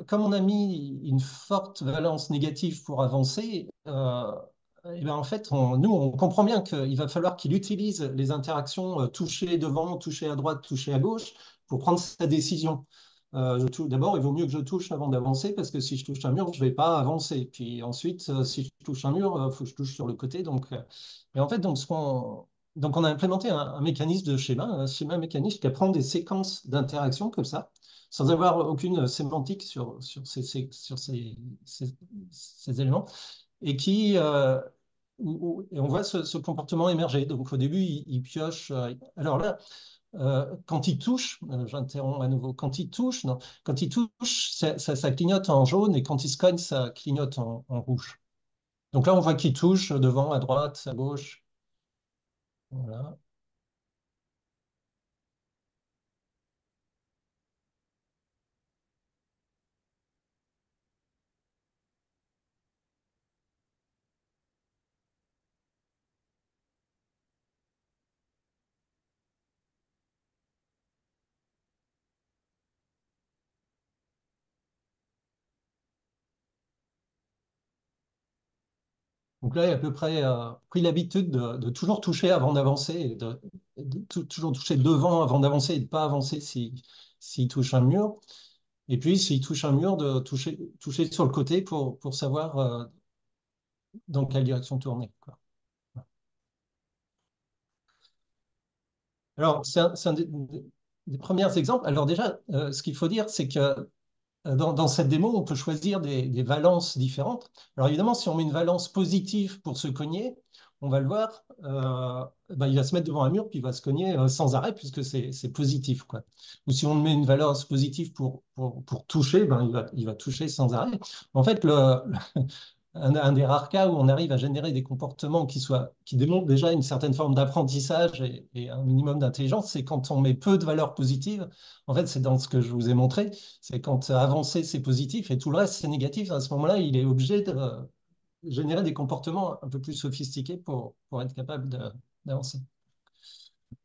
comme on a mis une forte valence négative pour avancer, et ben en fait, nous, on comprend bien qu'il va falloir qu'il utilise les interactions toucher devant, toucher à droite, toucher à gauche pour prendre sa décision. D'abord, il vaut mieux que je touche avant d'avancer parce que si je touche un mur, je ne vais pas avancer. Puis ensuite, si je touche un mur, il faut que je touche sur le côté. Et en fait, donc on a implémenté un mécanisme de schéma, un schéma mécanique qui apprend des séquences d'interactions comme ça sans avoir aucune sémantique sur ces éléments, et et on voit ce comportement émerger. Donc au début, il pioche. Alors là, quand il touche, j'interromps à nouveau, quand il touche, non, quand il touche, ça clignote en jaune, et quand il se cogne, ça clignote en rouge. Donc là, on voit qu'il touche devant, à droite, à gauche. Voilà. Donc là, il a à peu près pris l'habitude de toujours toucher avant d'avancer, et toujours toucher devant avant d'avancer et de ne pas avancer s'il touche un mur. Et puis, s'il touche un mur, de toucher sur le côté pour savoir dans quelle direction tourner, quoi. Alors, c'est un des premiers exemples. Alors déjà, ce qu'il faut dire, c'est que dans cette démo, on peut choisir des valences différentes. Alors évidemment, si on met une valence positive pour se cogner, on va le voir, ben, il va se mettre devant un mur, puis il va se cogner sans arrêt, puisque c'est positif, quoi. Ou si on met une valeur positive pour toucher, ben, il va toucher sans arrêt. En fait, un des rares cas où on arrive à générer des comportements qui démontrent déjà une certaine forme d'apprentissage et un minimum d'intelligence, c'est quand on met peu de valeurs positives. En fait, c'est dans ce que je vous ai montré, c'est quand avancer, c'est positif et tout le reste, c'est négatif. À ce moment-là, il est obligé de générer des comportements un peu plus sophistiqués pour être capable d'avancer.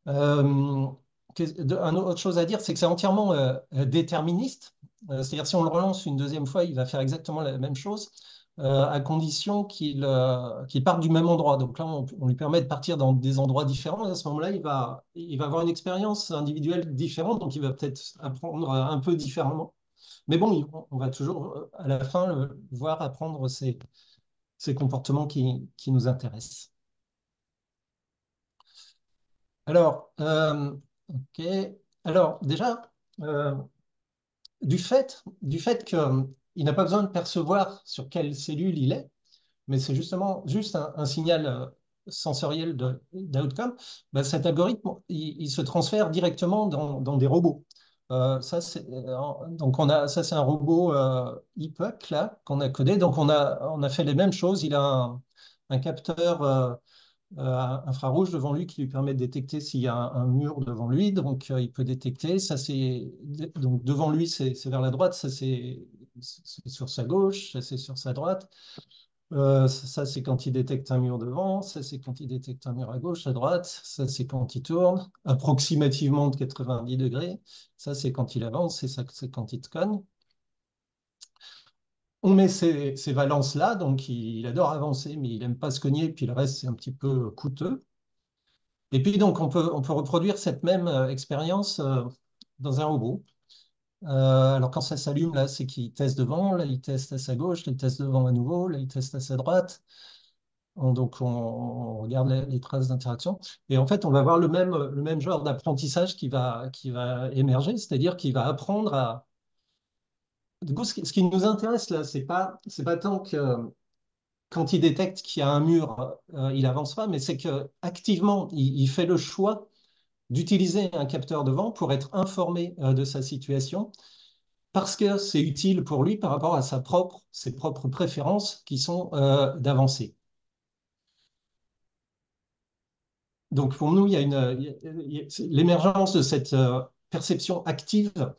Une autre chose à dire, c'est que c'est entièrement déterministe. C'est-à-dire, si on le relance une deuxième fois, il va faire exactement la même chose, à condition qu'il parte du même endroit. Donc là, on lui permet de partir dans des endroits différents. Et à ce moment-là, il va avoir une expérience individuelle différente, donc il va peut-être apprendre un peu différemment. Mais bon, on va toujours, à la fin, le voir apprendre ces comportements qui nous intéressent. Alors, ok. Alors déjà, euh, du fait qu'il n'a pas besoin de percevoir sur quelle cellule il est, mais c'est justement juste un signal sensoriel d'outcome, bah, cet algorithme, il se transfère directement dans des robots. Donc ça, c'est un robot EPUC là qu'on a codé. Donc on a fait les mêmes choses. Il a un capteur infrarouge devant lui qui lui permet de détecter s'il y a un mur devant lui. Donc, il peut détecter. Donc devant lui, c'est vers la droite. Ça, c'est sur sa gauche. Ça, c'est sur sa droite. Ça, c'est quand il détecte un mur devant. Ça, c'est quand il détecte un mur à gauche, à droite. Ça, c'est quand il tourne approximativement de 90 degrés. Ça, c'est quand il avance. Et ça, c'est quand il te cogne. On met ces valences-là, donc il adore avancer, mais il n'aime pas se cogner, puis le reste, c'est un petit peu coûteux. Et puis donc, on peut reproduire cette même expérience dans un robot. Alors quand ça s'allume, là, c'est qu'il teste devant, là, il teste à sa gauche, là, il teste devant à nouveau, là, il teste à sa droite. Donc, on regarde les traces d'interaction. Et en fait, on va avoir le même genre d'apprentissage qui va émerger, c'est-à-dire qu'il va apprendre à... Du coup, ce qui nous intéresse, là, c'est pas tant que quand il détecte qu'il y a un mur, il avance pas, mais c'est que activement, il fait le choix d'utiliser un capteur de vent pour être informé de sa situation, parce que c'est utile pour lui par rapport à ses propres préférences qui sont d'avancer. Donc pour nous, l'émergence de cette perception active,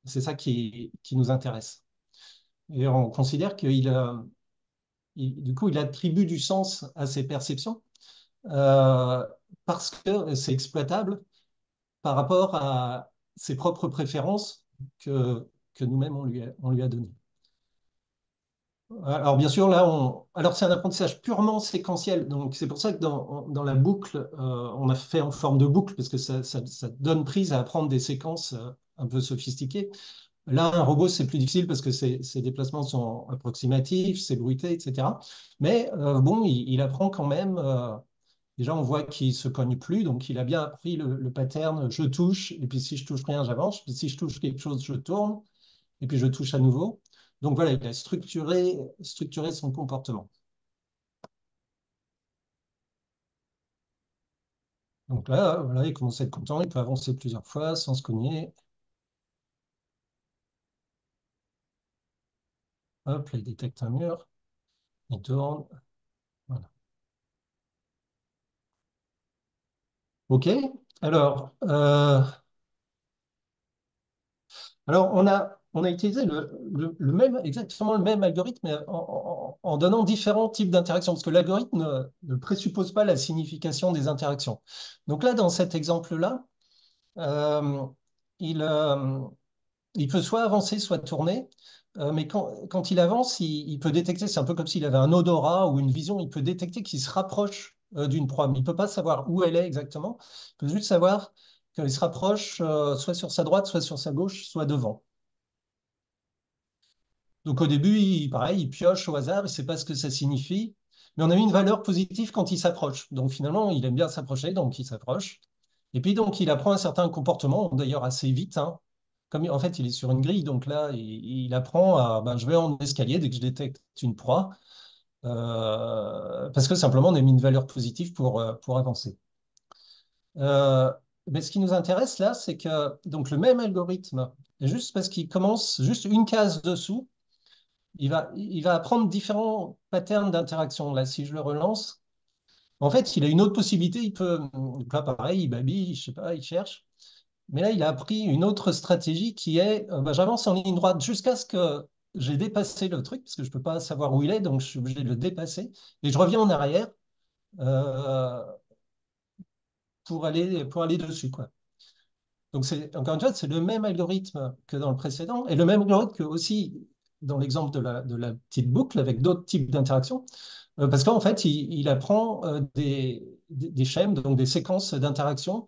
c'est ça qui nous intéresse. Et on considère du coup, il attribue du sens à ses perceptions euh, parce que c'est exploitable par rapport à ses propres préférences que nous-mêmes on lui a données. Alors bien sûr, là, alors c'est un apprentissage purement séquentiel, donc c'est pour ça que dans la boucle, on a fait en forme de boucle, parce que ça donne prise à apprendre des séquences un peu sophistiquées. Là, un robot, c'est plus difficile parce que ses déplacements sont approximatifs, c'est bruité, etc. Mais bon, il apprend quand même. Déjà, on voit qu'il ne se cogne plus, donc il a bien appris le pattern je touche, et puis si je touche rien, j'avance, puis si je touche quelque chose, je tourne, et puis je touche à nouveau. Donc voilà, il a structuré son comportement. Donc là, voilà, il commence à être content, il peut avancer plusieurs fois sans se cogner. Hop, là, il détecte un mur, il tourne. Voilà. OK, alors, on a utilisé exactement le même algorithme, mais en donnant différents types d'interactions, parce que l'algorithme ne présuppose pas la signification des interactions. Donc là, dans cet exemple-là, euh, il, euh, il peut soit avancer, soit tourner, mais quand il avance, il peut détecter, c'est un peu comme s'il avait un odorat ou une vision, il peut détecter qu'il se rapproche d'une proie, mais il ne peut pas savoir où elle est exactement, il peut juste savoir qu'il se rapproche soit sur sa droite, soit sur sa gauche, soit devant. Donc au début, pareil, il pioche au hasard, il ne sait pas ce que ça signifie, mais on a mis une valeur positive quand il s'approche. Donc finalement, il aime bien s'approcher, donc il s'approche. Et puis donc il apprend un certain comportement, d'ailleurs assez vite, hein. Comme en fait il est sur une grille, donc là il apprend à, ben, je vais en escalier dès que je détecte une proie. parce que simplement on a mis une valeur positive pour avancer. Mais ce qui nous intéresse là, c'est que donc le même algorithme, juste parce qu'il commence juste une case dessous, il va apprendre différents patterns d'interaction. Là, si je le relance, en fait, il a une autre possibilité. Il peut, pas pareil, il babille, je sais pas, il cherche. Mais là, il a appris une autre stratégie qui est, bah, j'avance en ligne droite jusqu'à ce que j'ai dépassé le truc, parce que je peux pas savoir où il est, donc je suis obligé de le dépasser. Et je reviens en arrière euh, pour aller dessus, quoi. Donc, encore une fois, c'est le même algorithme que dans le précédent et le même algorithme que aussi dans l'exemple de la petite boucle avec d'autres types d'interactions. Parce qu'en fait, il apprend des schèmes, donc des séquences d'interactions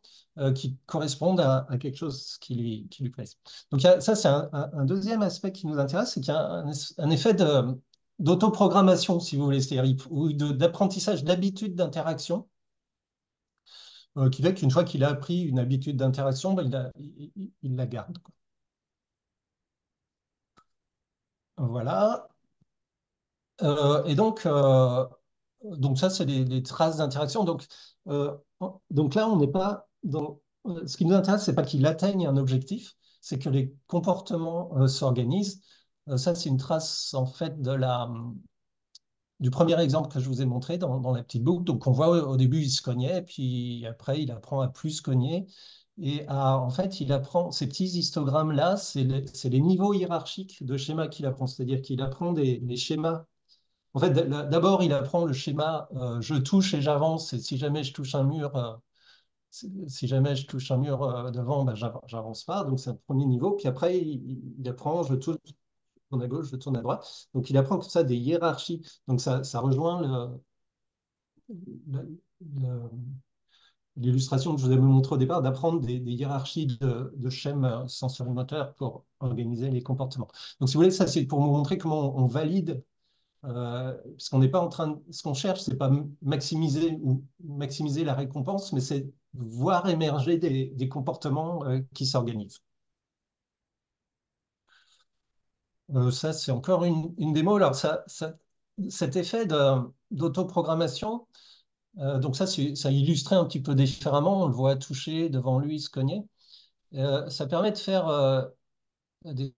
qui correspondent à quelque chose qui lui plaise. Donc, ça, c'est un deuxième aspect qui nous intéresse, c'est qu'il y a un effet d'autoprogrammation, si vous voulez, c'est-à-dire ou d'apprentissage d'habitudes d'interaction qui fait qu'une fois qu'il a appris une habitude d'interaction, ben, il la garde, quoi. Voilà. Et donc ça, c'est les traces d'interaction. Donc là, on n'est pas dans. Ce qui nous intéresse, c'est pas qu'il atteigne un objectif, c'est que les comportements s'organisent. Ça, c'est une trace en fait du premier exemple que je vous ai montré dans la petite boucle. Donc, on voit au début, il se cognait, puis après, il apprend à plus se cogner. En fait, il apprend ces petits histogrammes-là, c'est les niveaux hiérarchiques de schémas qu'il apprend. C'est-à-dire qu'il apprend des schémas. En fait, d'abord, il apprend le schéma je touche et j'avance. Et si jamais je touche un mur, si jamais je touche un mur devant, ben, j'avance pas. Donc, c'est un premier niveau. Puis après, il apprend je touche, tourne à gauche, je tourne à droite. Donc, il apprend tout ça des hiérarchies. Donc, ça rejoint le- le- l'illustration que je vous avais montrée au départ, d'apprendre des hiérarchies de schèmes sensorimoteurs pour organiser les comportements. Donc, si vous voulez, ça, c'est pour vous montrer comment on valide, parce qu'on n'est pas en train de, ce qu'on cherche, c'est pas maximiser la récompense, mais c'est voir émerger des comportements qui s'organisent. Ça, c'est encore une démo. Alors, cet effet d'autoprogrammation, donc ça illustrait un petit peu différemment. On le voit toucher devant lui, se cogner. Ça permet de faire des...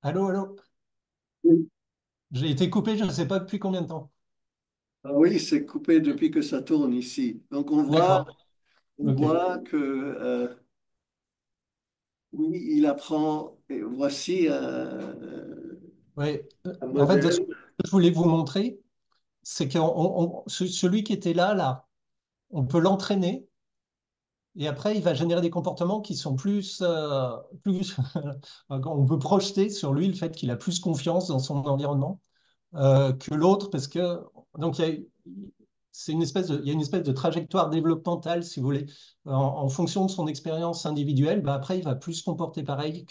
Allô, allô? Oui. J'ai été coupé, je ne sais pas depuis combien de temps. Ah oui, c'est coupé depuis que ça tourne ici. Donc D'accord. on OK. voit que oui, il apprend. Et voici Oui. un En fait, ce que modèle. je voulais vous montrer, c'est que celui qui était là, on peut l'entraîner et après, il va générer des comportements qui sont plus on peut projeter sur lui le fait qu'il a plus confiance dans son environnement que l'autre parce que donc il y a une espèce de trajectoire développementale, si vous voulez, en fonction de son expérience individuelle. Bah, après, il va plus se comporter pareil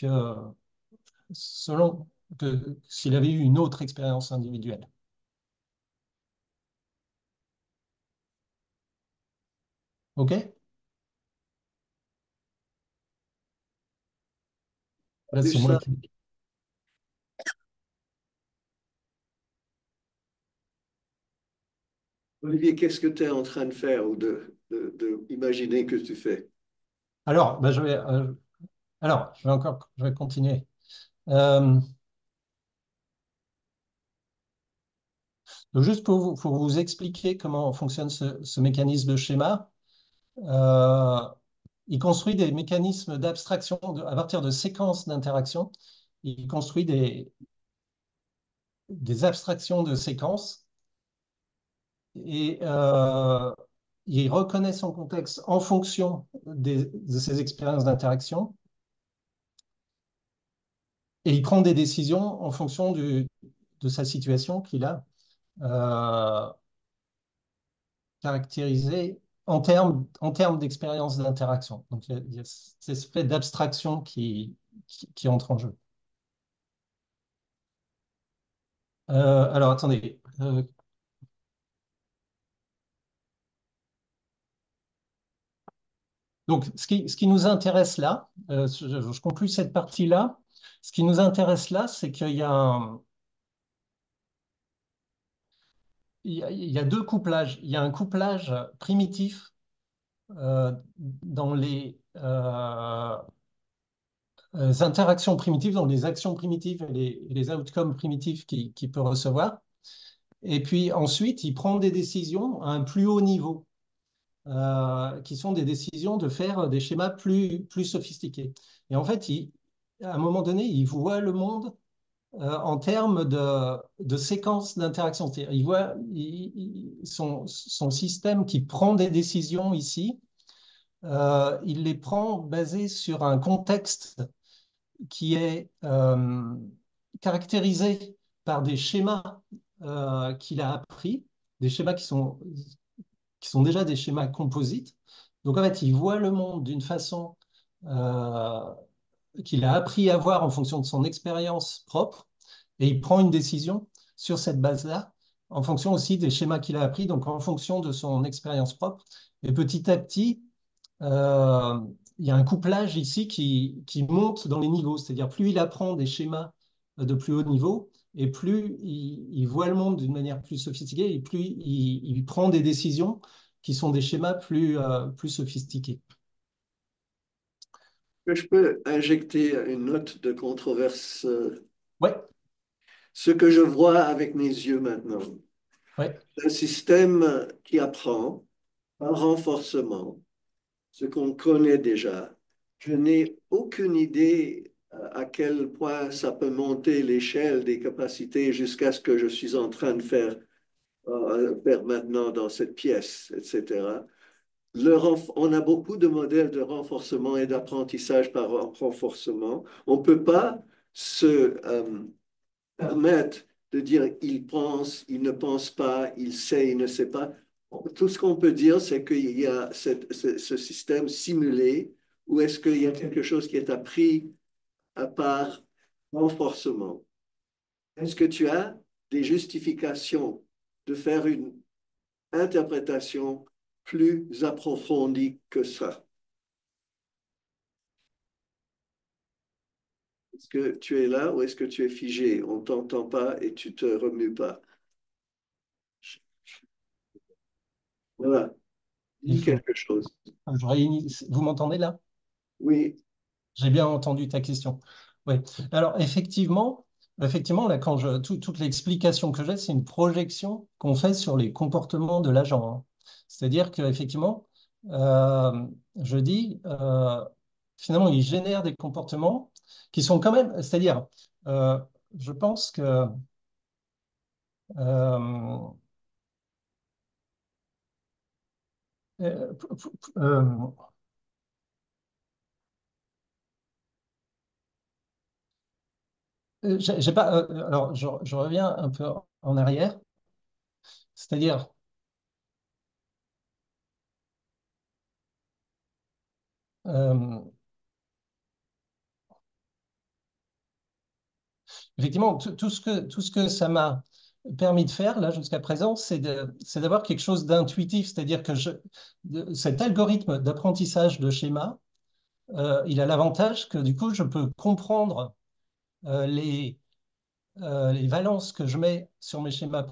selon que s'il avait eu une autre expérience individuelle. OK? Là, Vu c'est moi ça, qui... Olivier, qu'est-ce que tu es en train de faire ou de imaginer que tu fais? Alors, ben, je vais continuer. Euh, donc juste pour vous expliquer comment fonctionne ce mécanisme de schéma, euh, il construit des mécanismes d'abstraction à partir de séquences d'interactions. Il construit des abstractions de séquences et il reconnaît son contexte en fonction de ses expériences d'interaction et il prend des décisions en fonction de sa situation qu'il a caractérisée en termes d'expérience d'interaction. Donc il y a cet aspect d'abstraction qui entre en jeu. Alors attendez. Donc, ce qui nous intéresse là, je conclus cette partie-là. Ce qui nous intéresse là, c'est qu'il y a il y a deux couplages. Il y a un couplage primitif dans les interactions primitives, dans les actions primitives et les outcomes primitifs qu'il peut recevoir. Et puis ensuite, il prend des décisions à un plus haut niveau, qui sont des décisions de faire des schémas plus sophistiqués. Et en fait, à un moment donné, il voit le monde en termes de séquences d'interaction. C'est-à-dire, il voit son système qui prend des décisions ici, il les prend basées sur un contexte qui est caractérisé par des schémas qu'il a appris, des schémas qui sont déjà des schémas composites. Donc en fait, il voit le monde d'une façon euh, qu'il a appris à voir en fonction de son expérience propre, et il prend une décision sur cette base-là, en fonction aussi des schémas qu'il a appris, donc en fonction de son expérience propre. Et petit à petit, euh, il y a un couplage ici qui monte dans les niveaux, c'est-à-dire plus il apprend des schémas de plus haut niveau, et plus il voit le monde d'une manière plus sophistiquée, et plus il prend des décisions qui sont des schémas plus sophistiqués. Que je peux injecter une note de controverse, Ouais, ce que je vois avec mes yeux maintenant. ouais. Un système qui apprend par renforcement ce qu'on connaît déjà. Je n'ai aucune idée à quel point ça peut monter l'échelle des capacités jusqu'à ce que je suis en train de faire maintenant dans cette pièce, etc. On a beaucoup de modèles de renforcement et d'apprentissage par renforcement. On ne peut pas se permettre de dire il pense, il ne pense pas, il sait, il ne sait pas. Tout ce qu'on peut dire, c'est qu'il y a ce système simulé ou est-ce qu'il y a quelque chose qui est appris à part renforcement. Est-ce que tu as des justifications de faire une interprétation plus approfondie que ça? Est-ce que tu es là ou est-ce que tu es figé? On ne t'entend pas et tu ne te remues pas. Voilà, Il dis faut, quelque chose. vous m'entendez là? Oui, J'ai bien entendu ta question. Oui. Alors, effectivement, là, toute l'explication que j'ai, c'est une projection qu'on fait sur les comportements de l'agent, hein. C'est-à-dire qu'effectivement, je dis, finalement, il génère des comportements qui sont quand même, c'est-à-dire, euh, je pense que euh, euh, euh, j'ai pas, alors, je reviens un peu en arrière, c'est-à-dire, euh, effectivement, tout ce que ça m'a permis de faire, là, jusqu'à présent, c'est d'avoir quelque chose d'intuitif, c'est-à-dire que cet algorithme d'apprentissage de schéma, il a l'avantage que, du coup, je peux comprendre les valences que je mets sur mes schémas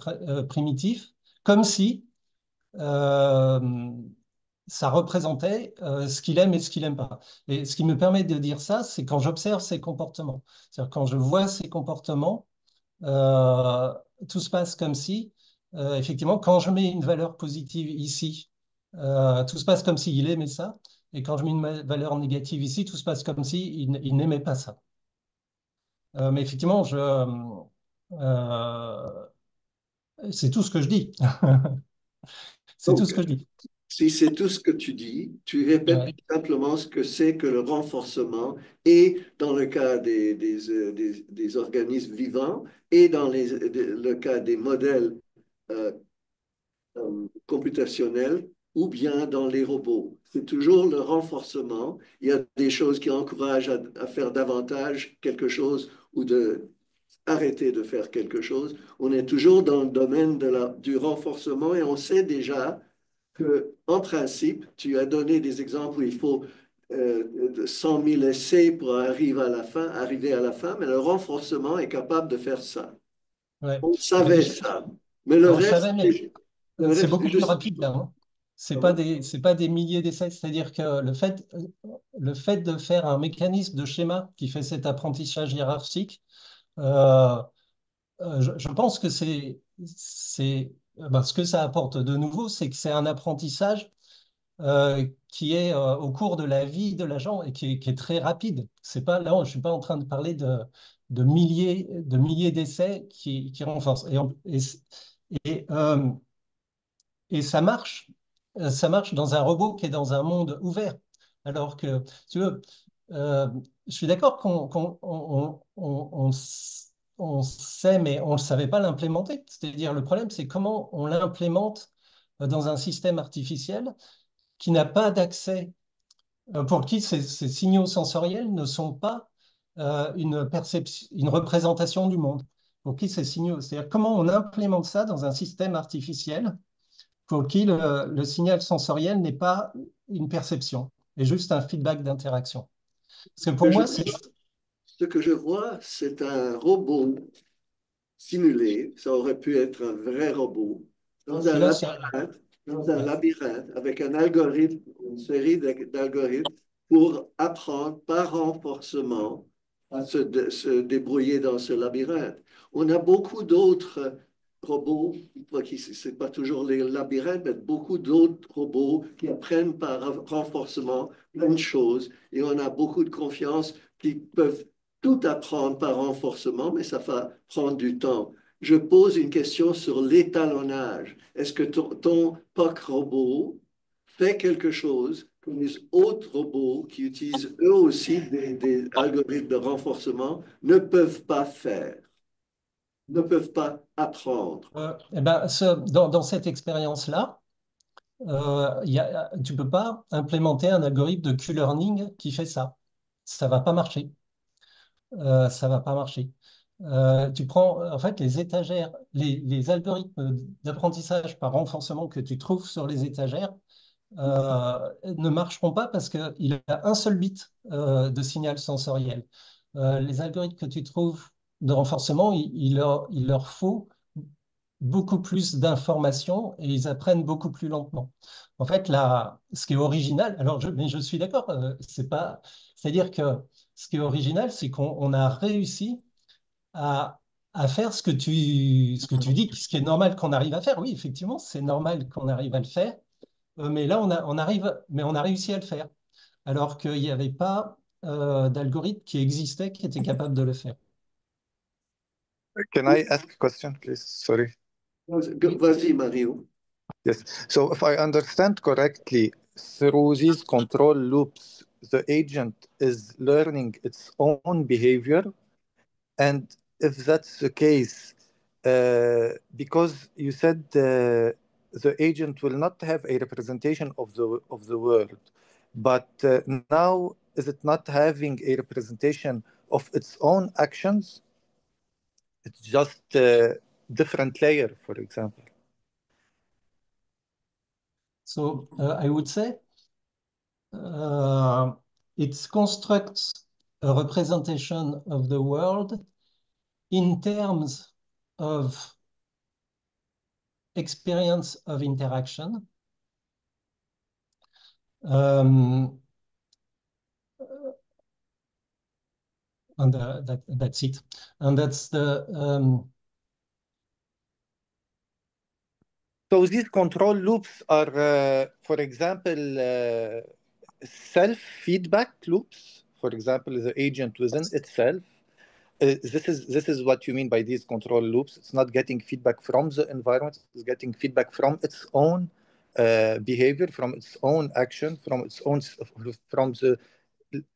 primitifs comme si ça représentait ce qu'il aime et ce qu'il n'aime pas. Et ce qui me permet de dire ça, c'est quand j'observe ses comportements. C'est-à-dire quand je vois ses comportements, euh, tout se passe comme si, effectivement, quand je mets une valeur positive ici, tout se passe comme s'il aimait ça. Et quand je mets une valeur négative ici, tout se passe comme s'il il n'aimait pas ça. Mais effectivement, c'est tout ce que je dis. C'est tout Donc, ce que je dis. si c'est tout ce que tu dis, tu répètes Ouais. simplement ce que c'est que le renforcement, et dans le cas des organismes vivants, et dans le cas des modèles euh, computationnels, ou bien dans les robots. C'est toujours le renforcement. Il y a des choses qui encouragent à faire davantage quelque chose ou de arrêter de faire quelque chose. On est toujours dans le domaine du renforcement et on sait déjà que, en principe, tu as donné des exemples où il faut 100 000 essais pour arriver à la fin, mais le renforcement est capable de faire ça. Ouais. On Mais savait ça. Mais le on le reste, savait, mais le c'est reste, c'est beaucoup plus juste. rapide là, hein. Pardon? C'est pas des milliers d'essais. C'est-à-dire que le fait de faire un mécanisme de schéma qui fait cet apprentissage hiérarchique, euh, je pense que ce que ça apporte de nouveau, c'est que c'est un apprentissage qui est au cours de la vie de l'agent et qui est très rapide. C'est pas là, je suis pas en train de parler de milliers d'essais qui renforcent. Et, euh, et ça marche dans un robot qui est dans un monde ouvert. Alors que, tu veux, euh, je suis d'accord on sait, mais on ne savait pas l'implémenter. C'est-à-dire, le problème, c'est comment on l'implémente dans un système artificiel qui n'a pas d'accès, pour qui ces signaux sensoriels ne sont pas une représentation du monde. Pour qui ces signaux, c'est-à-dire comment on implémente ça dans un système artificiel pour qui le signal sensoriel n'est pas une perception, et juste un feedback d'interaction. Parce que pour Que je- moi, c'est... Ce que je vois, c'est un robot simulé. Ça aurait pu être un vrai robot dans un Et là, labyrinthe, dans un ouais. labyrinthe avec un algorithme, une série d'algorithmes pour apprendre par renforcement à se débrouiller dans ce labyrinthe. On a beaucoup d'autres robots, ce n'est pas toujours les labyrinthes, mais beaucoup d'autres robots qui apprennent par renforcement plein de choses. Et on a beaucoup de confiance qui peuvent tout apprendre par renforcement, mais ça va prendre du temps. Je pose une question sur l'étalonnage. Est-ce que ton POC robot fait quelque chose que les autres robots qui utilisent eux aussi des algorithmes de renforcement ne peuvent pas faire, ne peuvent pas apprendre? Eh ben, dans cette expérience-là, tu ne peux pas implémenter un algorithme de Q-learning qui fait ça. Ça ne va pas marcher. Ça va pas marcher. Tu prends en fait les étagères, les algorithmes d'apprentissage par renforcement que tu trouves sur les étagères ne marcheront pas parce qu'il a un seul bit de signal sensoriel. Les algorithmes que tu trouves de renforcement, il leur faut beaucoup plus d'informations et ils apprennent beaucoup plus lentement. En fait, là, ce qui est original, mais je suis d'accord, c'est-à-dire que ce qui est original, c'est qu'on a réussi à, à faire ce que tu dis, ce qui est normal qu'on arrive à faire. Oui, effectivement, c'est normal qu'on arrive à le faire, mais là, on a réussi à le faire, alors qu'il n'y avait pas d'algorithme qui existait qui était capable de le faire. Can I ask a question, please? Sorry. Oui. Vas-y, Mario. Yes. So if I understand correctly, through these control loops, the agent is learning its own behavior. And if that's the case, because you said the agent will not have a representation of the world, but now is it not having a representation of its own actions? It's just different layer, for example? So I would say it constructs a representation of the world in terms of experience of interaction. And that's it. And that's the... So these control loops are, for example, self-feedback loops. For example, the agent within itself. This is what you mean by these control loops. It's not getting feedback from the environment. It's getting feedback from its own behavior, from its own action, from the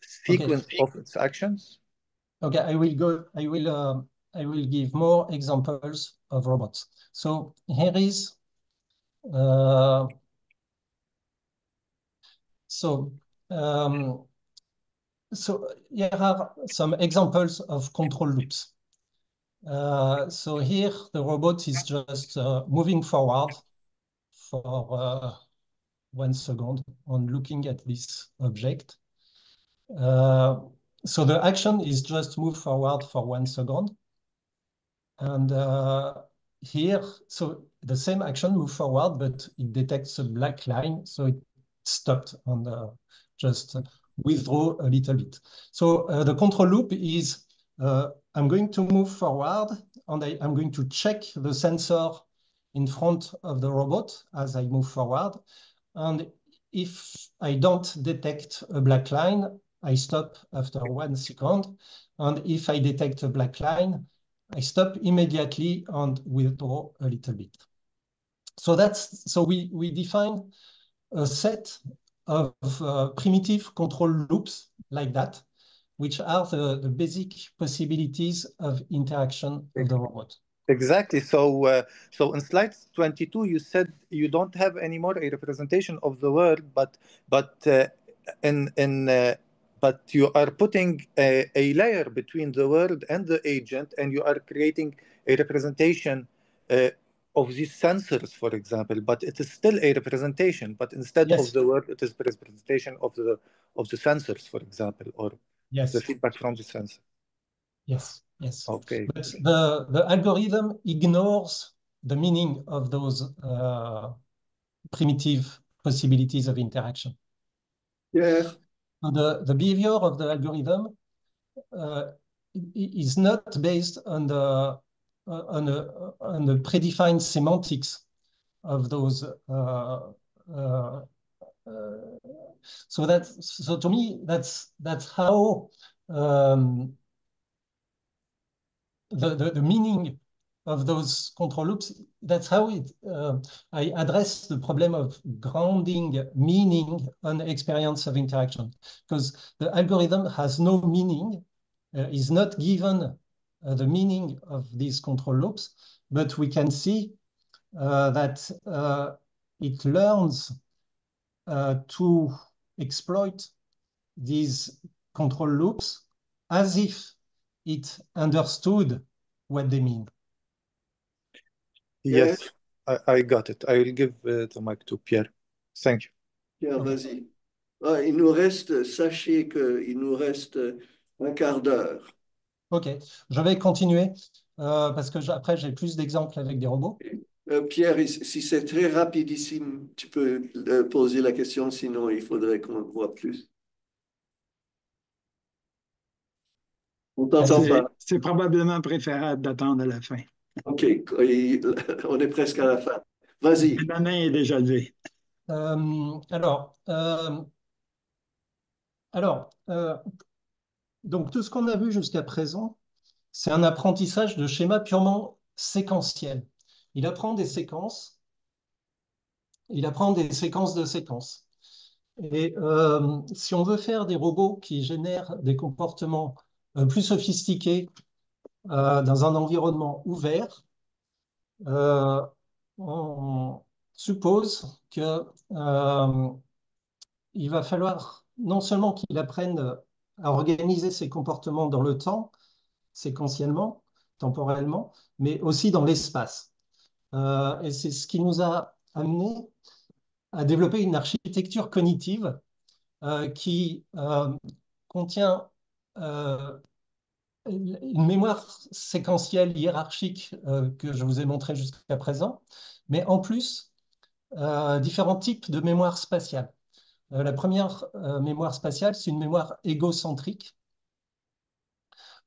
sequence of its actions. Okay, I will give more examples of robots. So here is so here are some examples of control loops. So here the robot is just moving forward for 1 second on looking at this object. So the action is just move forward for 1 second. And here, so the same action move forward, but it detects a black line, so it stopped and just withdraw a little bit. So the control loop is I'm going to move forward and I'm going to check the sensor in front of the robot as I move forward. And if I don't detect a black line, I stop after 1 second. And if I detect a black line, I stop immediately and withdraw a little bit. So we define a set of primitive control loops like that, which are the basic possibilities of interaction of the robot. Exactly. So in slide 22, you said you don't have anymore a representation of the world, but you are putting a layer between the world and the agent, and you are creating a representation of these sensors, for example. But it is still a representation. But instead of the world, it is a representation of the sensors, for example, or the feedback from the sensor. Yes. Yes. Okay. But the algorithm ignores the meaning of those primitive possibilities of interaction. Yeah. The behavior of the algorithm is not based on the predefined semantics of those. So to me, that's how. The meaning of those control loops, that's how I address the problem of grounding meaning on experience of interaction. Because the algorithm has no meaning, is not given the meaning of these control loops, but we can see that it learns to exploit these control loops as if it understood what they mean. Yes, I got it. I will give the mic to Pierre. Thank you. Pierre, vas-y. Il nous reste, sachez qu'il nous reste un quart d'heure. OK, je vais continuer parce que après, j'ai plus d'exemples avec des robots. Pierre, si c'est très rapidissime, tu peux poser la question, sinon il faudrait qu'on voit plus. On t'entend pas. C'est probablement préférable d'attendre à la fin. OK, on est presque à la fin. Vas-y. La main est déjà levée. Donc tout ce qu'on a vu jusqu'à présent, c'est un apprentissage de schéma purement séquentiel. Il apprend des séquences, de séquences. Et si on veut faire des robots qui génèrent des comportements plus sophistiqués dans un environnement ouvert, on suppose que il va falloir non seulement qu'il apprenne à organiser ses comportements dans le temps, séquentiellement, temporellement, mais aussi dans l'espace. Et c'est ce qui nous a amené à développer une architecture cognitive qui contient une mémoire séquentielle hiérarchique que je vous ai montré jusqu'à présent, mais en plus, différents types de mémoire spatiale. La première mémoire spatiale, c'est une mémoire égocentrique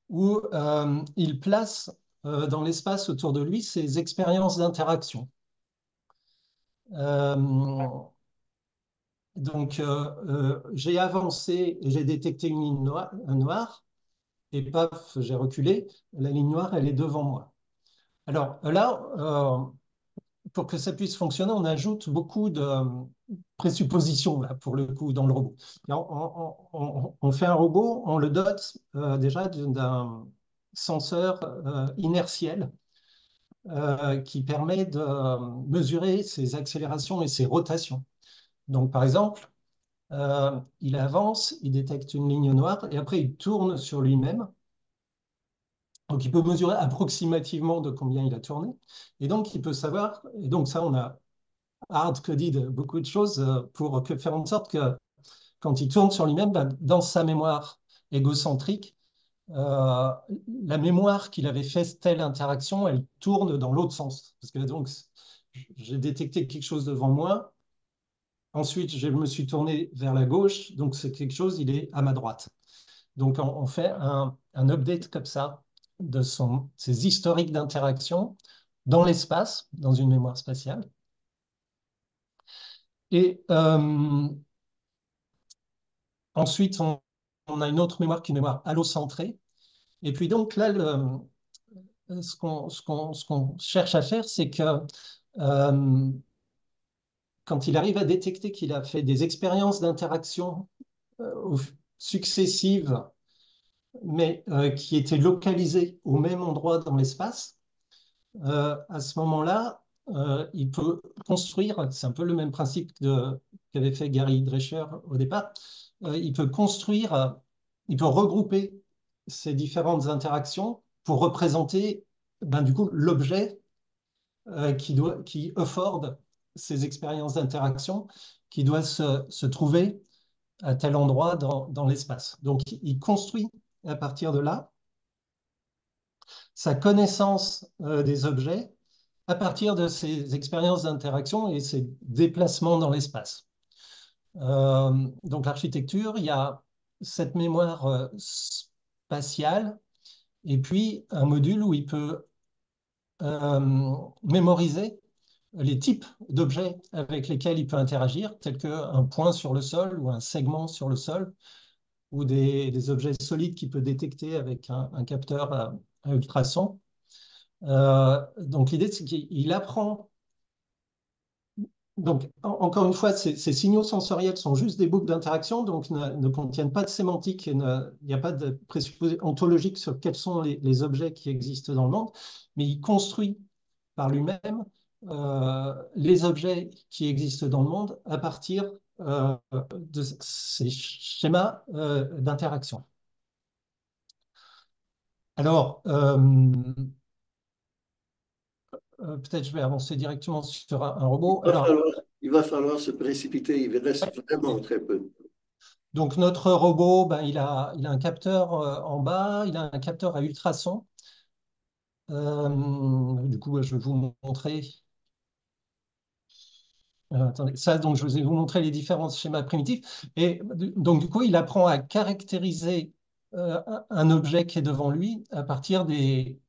où il place dans l'espace autour de lui ses expériences d'interaction. Donc, j'ai avancé et j'ai détecté une ligne noire, un noir, et paf, j'ai reculé. La ligne noire, elle est devant moi. Alors là, pour que ça puisse fonctionner, on ajoute beaucoup de présuppositions, là, pour le coup, dans le robot. On fait un robot, on le dote déjà d'un senseur inertiel qui permet de mesurer ses accélérations et ses rotations. Donc, par exemple, il avance, il détecte une ligne noire et après il tourne sur lui-même. Donc, il peut mesurer approximativement de combien il a tourné. Et donc, il peut savoir, et donc ça, on a hard-coded beaucoup de choses pour faire en sorte que quand il tourne sur lui-même, ben, dans sa mémoire égocentrique, euh, la mémoire qu'il avait fait telle interaction, elle tourne dans l'autre sens. Parce que donc, j'ai détecté quelque chose devant moi, ensuite je me suis tourné vers la gauche, donc c'est quelque chose, il est à ma droite. Donc on fait un update comme ça de ses historiques d'interaction dans l'espace, dans une mémoire spatiale. Et ensuite, on a une autre mémoire qui est une mémoire allocentrée. Et puis donc là, ce qu'on cherche à faire, c'est que euh, quand il arrive à détecter qu'il a fait des expériences d'interaction successives, mais qui étaient localisées au même endroit dans l'espace, à ce moment-là, il peut construire, c'est un peu le même principe qu'avait fait Gary Drescher au départ, il peut construire, il peut regrouper ces différentes interactions pour représenter ben, du coup l'objet qui afforde ces expériences d'interaction qui doit se trouver à tel endroit dans l'espace. Donc il construit à partir de là sa connaissance des objets à partir de ces expériences d'interaction et ces déplacements dans l'espace. Donc l'architecture, il y a cette mémoire spatiale et puis un module où il peut mémoriser les types d'objets avec lesquels il peut interagir, tels qu'un point sur le sol ou un segment sur le sol, ou des objets solides qu'il peut détecter avec un capteur à ultrasons. Donc l'idée, c'est qu'il apprend. Donc, encore une fois, ces signaux sensoriels sont juste des boucles d'interaction, donc ne contiennent pas de sémantique, il n'y a pas de présupposé ontologique sur quels sont les objets qui existent dans le monde, mais il construit par lui-même les objets qui existent dans le monde à partir de ces schémas d'interaction. Alors, peut-être je vais avancer directement sur un robot. Il va falloir se précipiter, il reste vraiment très peu. Donc notre robot, ben, il a un capteur en bas, il a un capteur à ultrasons. Du coup, je vais vous montrer. Attendez, ça, donc je vais vous montrer les différents schémas primitifs. Et donc du coup, il apprend à caractériser un objet qui est devant lui à partir des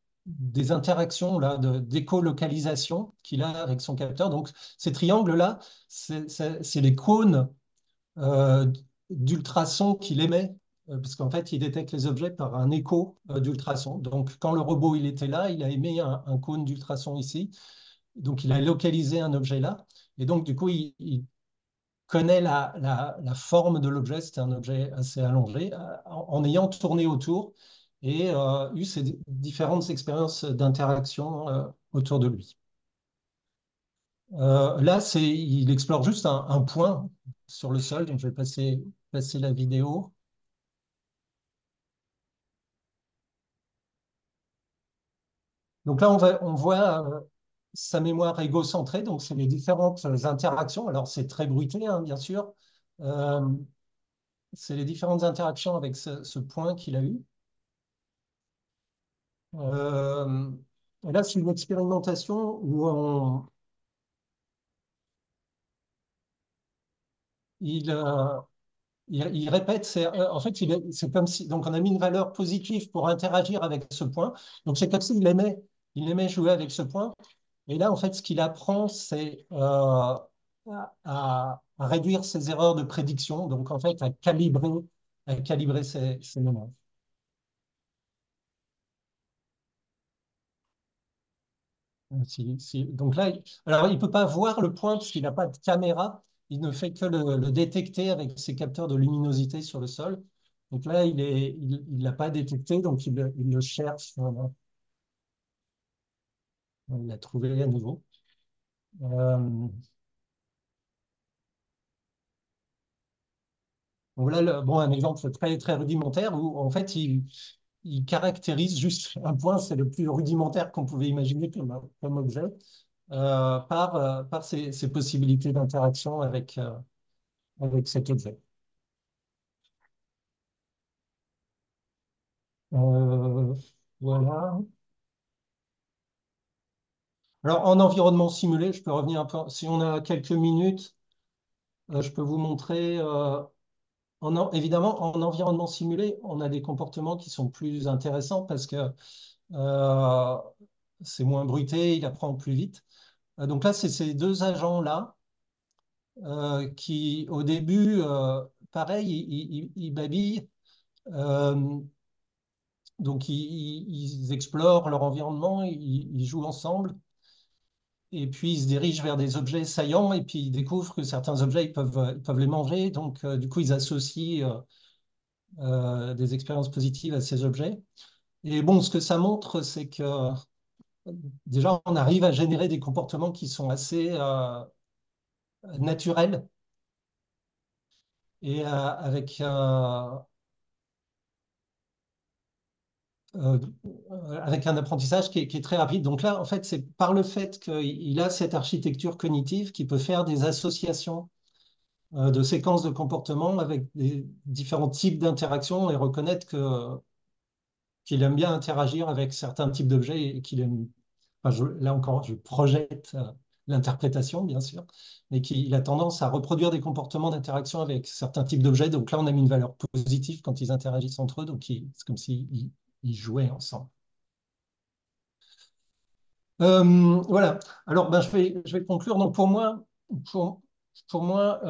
interactions là, d'écolocalisation qu'il a avec son capteur. Donc ces triangles-là, c'est les cônes euh, d'ultrasons qu'il émet, parce qu'en fait, il détecte les objets par un écho d'ultrasons. Donc, quand le robot il était là, il a émis un cône d'ultrasons ici. Donc, il a localisé un objet là. Et donc, du coup, il connaît la forme de l'objet. C'était un objet assez allongé, en ayant tourné autour et eu ces différentes expériences d'interaction autour de lui. Là, il explore juste un point sur le sol, donc je vais passer la vidéo. Donc là, on voit sa mémoire égocentrée, donc c'est les différentes interactions. Alors c'est très bruité, hein, bien sûr. Euh, c'est les différentes interactions avec ce point qu'il a eu. Euh, et là, c'est une expérimentation où il, euh, il répète, en fait, c'est comme si, donc on a mis une valeur positive pour interagir avec ce point. Donc c'est comme s'il il aimait jouer avec ce point. Et là, en fait, ce qu'il apprend, c'est à réduire ses erreurs de prédiction, donc en fait, à calibrer ses mémoires. Donc là, alors il ne peut pas voir le point parce qu'il n'a pas de caméra, il ne fait que le détecter avec ses capteurs de luminosité sur le sol. Donc là, il l'a pas détecté, donc il le cherche. Voilà. Il l'a trouvé à nouveau. Euh, voilà bon, un exemple très, très rudimentaire où en fait il caractérise juste un point, c'est le plus rudimentaire qu'on pouvait imaginer comme objet, par ses possibilités d'interaction avec cet objet. Euh, voilà. Alors, en environnement simulé, je peux revenir un peu. Si on a quelques minutes, je peux vous montrer. Évidemment, en environnement simulé, on a des comportements qui sont plus intéressants parce que euh, c'est moins bruité, il apprend plus vite. Donc là, c'est ces deux agents-là qui, au début, pareil, ils babillent. Euh, donc, ils explorent leur environnement, ils jouent ensemble. Et puis, ils se dirigent vers des objets saillants et puis ils découvrent que certains objets, ils peuvent les manger. Donc, du coup, ils associent des expériences positives à ces objets. Et bon, ce que ça montre, c'est que déjà, on arrive à générer des comportements qui sont assez naturels et euh, avec un apprentissage qui est très rapide. Donc là, en fait, c'est par le fait qu'il a cette architecture cognitive qui peut faire des associations de séquences de comportements avec des différents types d'interactions et reconnaître qu'il aime bien interagir avec certains types d'objets et qu'il aime, enfin, là encore, je projette l'interprétation, bien sûr, mais qu'il a tendance à reproduire des comportements d'interaction avec certains types d'objets. Donc là, on a mis une valeur positive quand ils interagissent entre eux, donc c'est comme s'ils jouaient ensemble. Voilà. Alors, ben, je vais conclure. Donc, pour, pour moi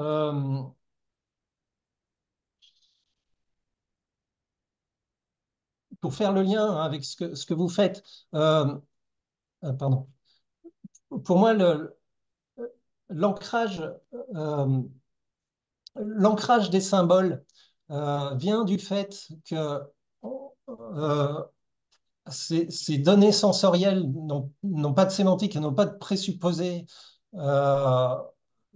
pour faire le lien avec ce que vous faites, euh, pardon. Pour moi, l'ancrage euh, l'ancrage des symboles vient du fait que euh, ces données sensorielles n'ont pas de sémantique et n'ont pas de présupposés euh,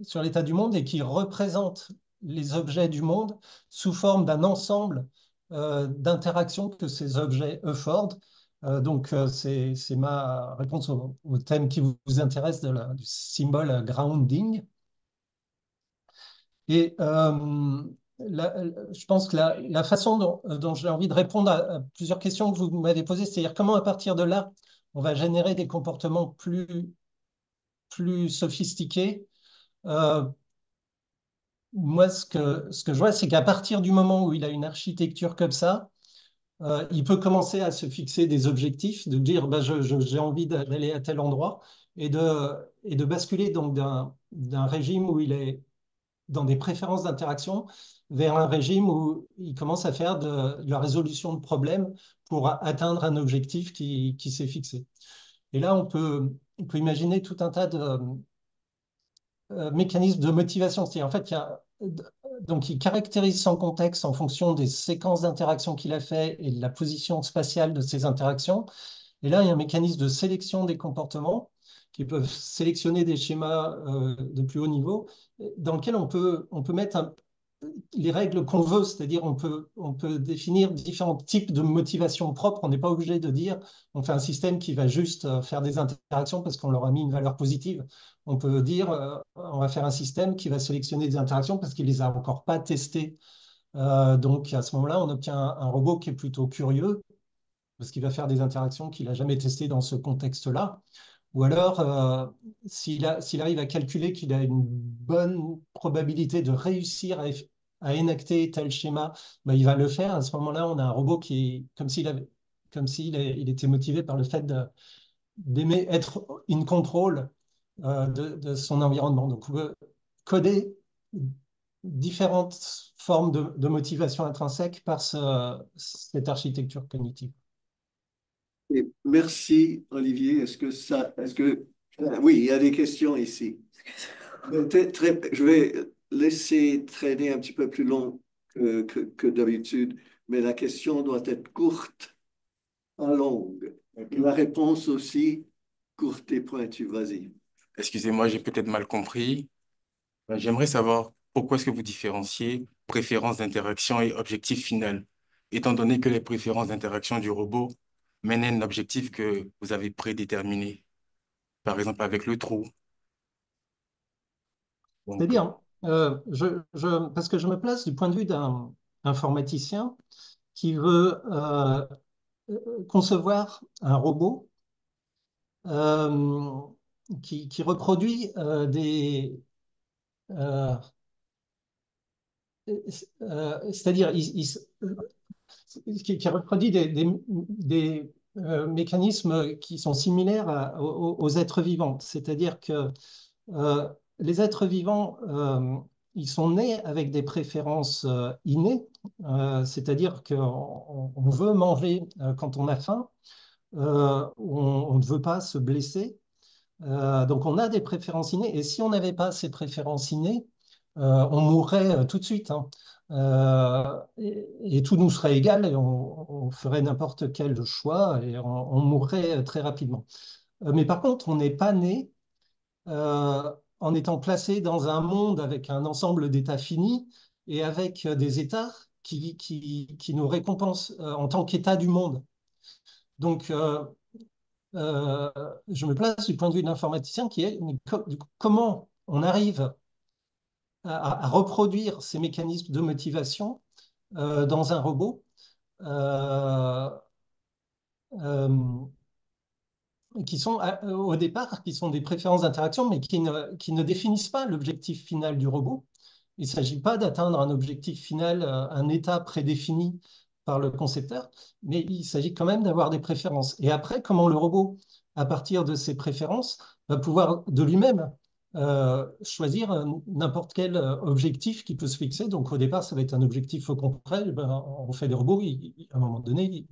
sur l'état du monde et qui représentent les objets du monde sous forme d'un ensemble d'interactions que ces objets effordent. C'est ma réponse au thème qui vous intéresse du symbole grounding. Et je pense que la façon dont j'ai envie de répondre à plusieurs questions que vous m'avez posées, c'est-à-dire comment à partir de là, on va générer des comportements plus sophistiqués. Euh, Moi, ce que je vois, c'est qu'à partir du moment où il a une architecture comme ça, il peut commencer à se fixer des objectifs, de dire bah, j'ai envie d'aller à tel endroit et de basculer donc d'un régime où il est dans des préférences d'interaction vers un régime où il commence à faire de la résolution de problèmes pour atteindre un objectif qui s'est fixé. Et là, on peut imaginer tout un tas de mécanismes de motivation. C'est-à-dire, en fait, donc, il caractérise son contexte en fonction des séquences d'interactions qu'il a fait et de la position spatiale de ces interactions. Et là, il y a un mécanisme de sélection des comportements qui peuvent sélectionner des schémas de plus haut niveau dans lequel on peut mettre les règles qu'on veut, c'est-à-dire on peut définir différents types de motivations propres. On n'est pas obligé de dire on fait un système qui va juste faire des interactions parce qu'on leur a mis une valeur positive. On peut dire on va faire un système qui va sélectionner des interactions parce qu'il les a encore pas testées. Donc à ce moment-là, on obtient un robot qui est plutôt curieux parce qu'il va faire des interactions qu'il n'a jamais testées dans ce contexte-là. Ou alors, s'il arrive à calculer qu'il a une bonne probabilité de réussir à énacter tel schéma, ben, il va le faire. À ce moment-là, on a un robot qui est comme il était motivé par le fait d'aimer être in control de son environnement. Donc, on peut coder différentes formes de motivation intrinsèque par cette architecture cognitive. Et merci, Olivier. Oui, il y a des questions ici. Je vais laisser traîner un petit peu plus long que d'habitude, mais la question doit être courte en longue. La réponse aussi, courte et pointue. Vas-y. Excusez-moi, j'ai peut-être mal compris. J'aimerais savoir pourquoi est-ce que vous différenciez préférences d'interaction et objectif final, étant donné que les préférences d'interaction du robot mènent à un objectif que vous avez prédéterminé, par exemple avec le trou. Donc, C'est-à-dire, parce que je me place du point de vue d'un informaticien qui veut concevoir un robot euh, qui reproduit euh, c'est-à-dire qui reproduit des mécanismes qui sont similaires aux êtres vivants. C'est-à-dire que les êtres vivants, ils sont nés avec des préférences innées, c'est-à-dire qu'on veut manger quand on a faim, on ne veut pas se blesser. Donc on a des préférences innées, et si on n'avait pas ces préférences innées, on mourrait tout de suite, hein. Et tout nous serait égal, et on ferait n'importe quel choix, et on mourrait très rapidement. Mais par contre, on n'est pas né en étant placé dans un monde avec un ensemble d'états finis et avec des états qui nous récompensent en tant qu'état du monde. Donc, euh, je me place du point de vue de l'informaticien qui est comment on arrive à reproduire ces mécanismes de motivation dans un robot euh, euh, qui sont au départ qui sont des préférences d'interaction, mais qui ne définissent pas l'objectif final du robot. Il ne s'agit pas d'atteindre un objectif final, un état prédéfini par le concepteur, mais il s'agit quand même d'avoir des préférences. Et après, comment le robot, à partir de ses préférences, va pouvoir de lui-même choisir n'importe quel objectif qui peut se fixer. Donc au départ, ça va être un objectif concret. Ben, on fait des robots, à un moment donné,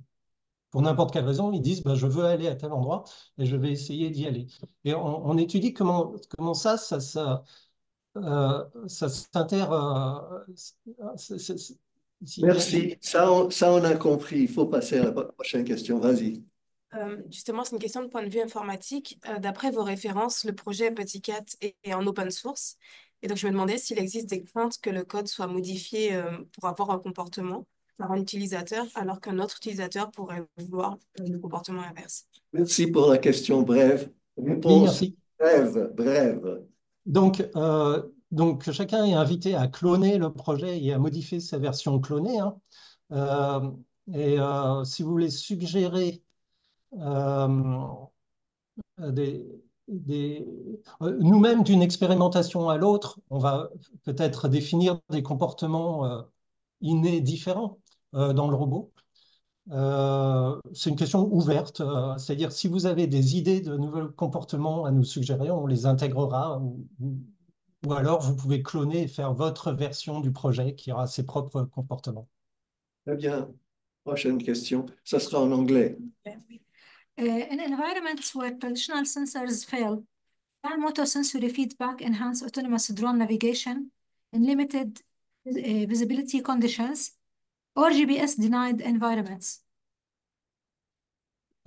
pour n'importe quelle raison, ils disent ben, je veux aller à tel endroit et je vais essayer d'y aller. Et on étudie comment ça s'inter. Merci. Ça, on a compris. Il faut passer à la prochaine question. Vas-y. Justement, c'est une question de point de vue informatique. D'après vos références, le projet Petit Cat est en open source. Et donc, je me demandais s'il existe des craintes que le code soit modifié pour avoir un comportement par un utilisateur, alors qu'un autre utilisateur pourrait vouloir le comportement inverse. Merci pour la question brève. Oui, Réponse merci. brève. Donc, chacun est invité à cloner le projet et à modifier sa version clonée, hein. Si vous voulez suggérer euh, des, nous-mêmes, d'une expérimentation à l'autre, on va peut-être définir des comportements innés différents dans le robot. C'est une question ouverte, c'est-à-dire si vous avez des idées de nouveaux comportements à nous suggérer, on les intégrera, ou alors vous pouvez cloner et faire votre version du projet qui aura ses propres comportements. Très bien. Prochaine question. Ça sera en anglais. In environments where traditional sensors fail, can motosensory feedback enhance autonomous drone navigation in limited visibility conditions or GPS-denied environments?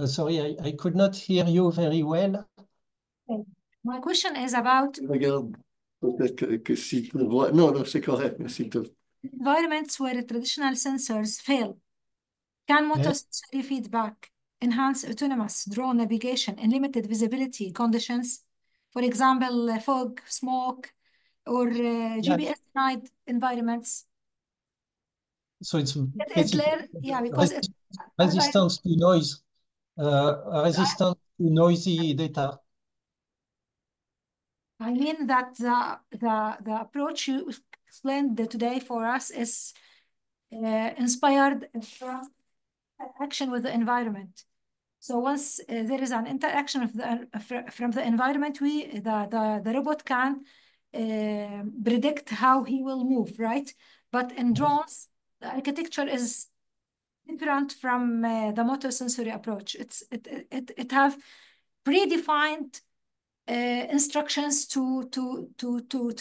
Sorry, I could not hear you very well. My question is about Regarde, peut-être que si tu le vois. Non, c'est correct. Merci. environments where traditional sensors fail, can multisensory feedback enhance autonomous drone navigation in limited visibility conditions? For example, fog, smoke, or GPS-denied environments. So it's Yeah, because resistance to noise, resistance to noisy data. I mean that the approach you explained today for us is inspired from action with the environment. So once there is an interaction of from the environment, the robot can predict how he will move, right? But in drones, the architecture is different from the motor-sensory approach. It have predefined instructions to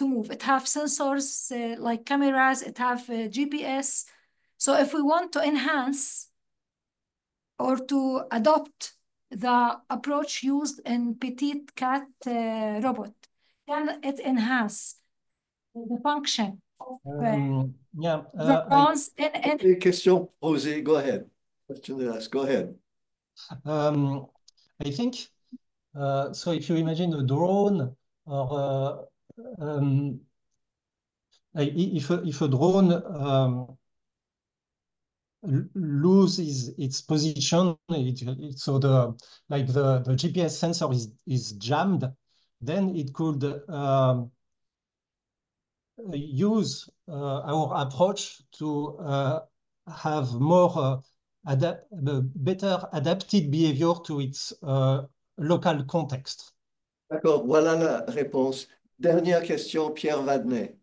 move. It have sensors like cameras. It have GPS. So if we want to enhance or to adopt the approach used in Petite Cat robot, can it enhance the function of drones? Des questions posées, go ahead. Question asked, go ahead. I think, so if you imagine a drone, or if a drone loses its position, so the GPS sensor is jammed, then it could use our approach to have more better adapted behavior to its local context. D'accord, voilà la réponse. Dernière question, Pierre Vadnet.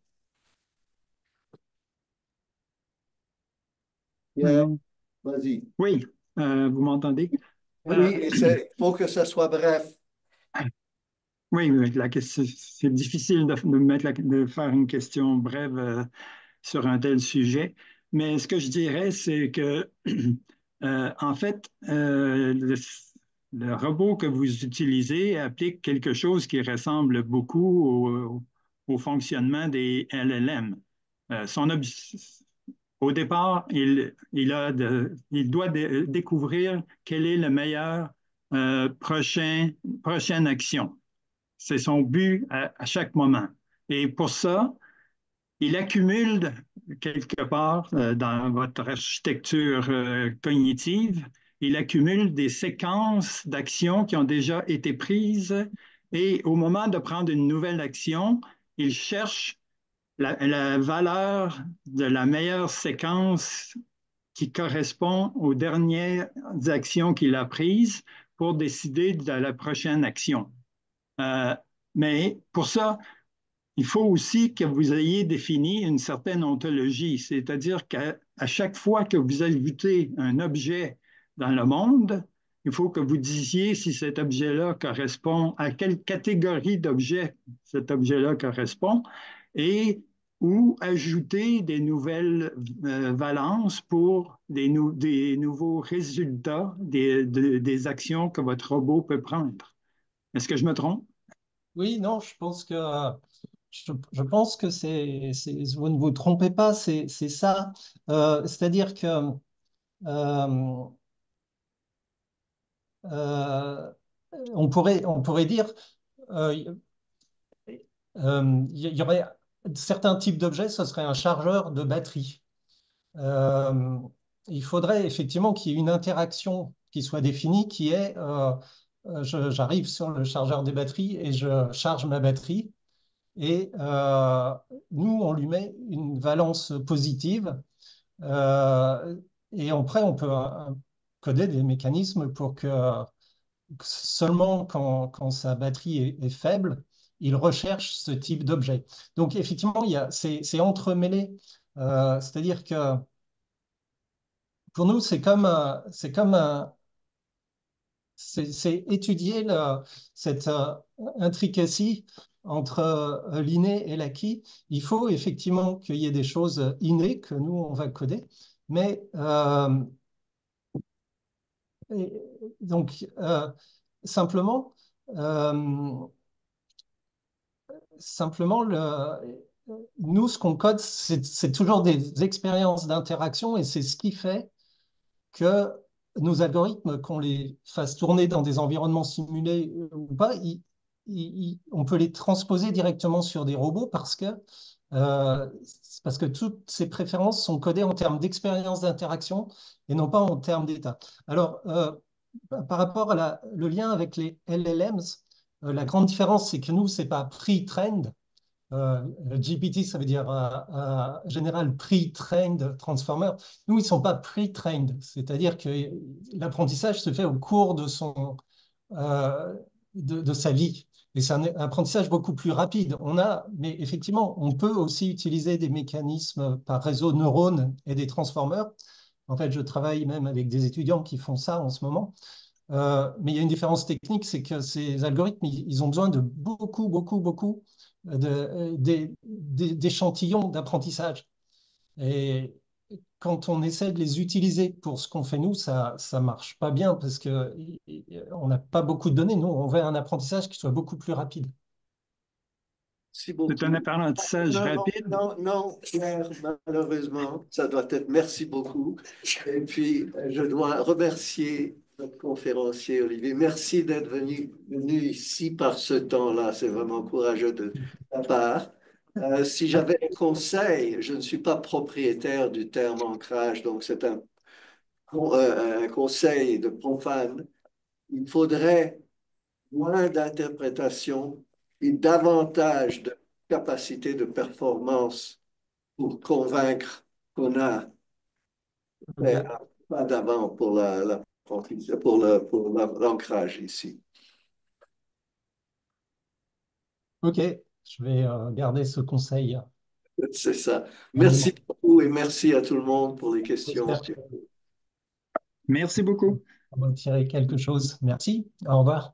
Pierre, vas-y. Oui, vous m'entendez? Oui, il faut que ça soit bref. Oui, la question, c'est difficile de faire une question brève sur un tel sujet, mais ce que je dirais, c'est que, en fait, le robot que vous utilisez applique quelque chose qui ressemble beaucoup au fonctionnement des LLM. Au départ, il doit découvrir quelle est la meilleure prochaine action. C'est son but à chaque moment. Et pour ça, il accumule quelque part dans votre architecture cognitive, il accumule des séquences d'actions qui ont déjà été prises et au moment de prendre une nouvelle action, il cherche la valeur de la meilleure séquence qui correspond aux dernières actions qu'il a prises pour décider de la prochaine action. Mais pour ça, il faut aussi que vous ayez défini une certaine ontologie, c'est-à-dire qu'à chaque fois que vous ajoutez un objet dans le monde, il faut que vous disiez si cet objet-là correspond à quelle catégorie d'objets cet objet-là correspond et ou ajouter des nouvelles valences pour des nouveaux résultats des actions que votre robot peut prendre. Est-ce que je me trompe? Oui, non, je pense que vous ne vous trompez pas, c'est ça. C'est-à-dire que on pourrait dire il y aurait certains types d'objets, ce serait un chargeur de batterie. Il faudrait effectivement qu'il y ait une interaction qui soit définie, qui est j'arrive sur le chargeur des batteries et je charge ma batterie. Et nous, on lui met une valence positive. Et après, on peut coder des mécanismes pour que seulement quand sa batterie est faible, il recherche ce type d'objet. Donc, effectivement, c'est entremêlé. C'est-à-dire que pour nous, c'est étudier cette intricacy entre l'inné et l'acquis. Il faut effectivement qu'il y ait des choses innées que nous, on va coder, mais donc simplement, nous, ce qu'on code, c'est toujours des expériences d'interaction et c'est ce qui fait que nos algorithmes, qu'on les fasse tourner dans des environnements simulés ou pas, on peut les transposer directement sur des robots parce que toutes ces préférences sont codées en termes d'expérience d'interaction et non pas en termes d'état. Alors, par rapport à le lien avec les LLMs, la grande différence, c'est que nous, ce n'est pas pre-trained. GPT, ça veut dire General Pre-trained Transformer. Nous, ils ne sont pas pre-trained, c'est-à-dire que l'apprentissage se fait au cours de sa vie. Et c'est un apprentissage beaucoup plus rapide. Mais effectivement, on peut aussi utiliser des mécanismes par réseau de neurones et des transformers. En fait, je travaille même avec des étudiants qui font ça en ce moment. Mais il y a une différence technique, c'est que ces algorithmes, ils ont besoin de beaucoup d'échantillons d'apprentissage. Et quand on essaie de les utiliser pour ce qu'on fait nous, ça marche pas bien parce qu'on n'a pas beaucoup de données. Nous, on veut un apprentissage qui soit beaucoup plus rapide. Merci beaucoup. C'est un apprentissage Non, rapide. non, Pierre, malheureusement, ça doit être merci beaucoup. Et puis, je dois remercier notre conférencier, Olivier. Merci d'être venu ici par ce temps-là. C'est vraiment courageux de ta part. Si j'avais un conseil, je ne suis pas propriétaire du terme ancrage, donc c'est un conseil de profane. Il faudrait moins d'interprétation et davantage de capacité de performance pour convaincre qu'on a fait un pas d'avant pour l'ancrage ici. OK, je vais garder ce conseil. C'est ça. Merci beaucoup et merci à tout le monde pour les questions. J'espère Merci beaucoup. qu'on va tirer quelque chose. Merci. Au revoir.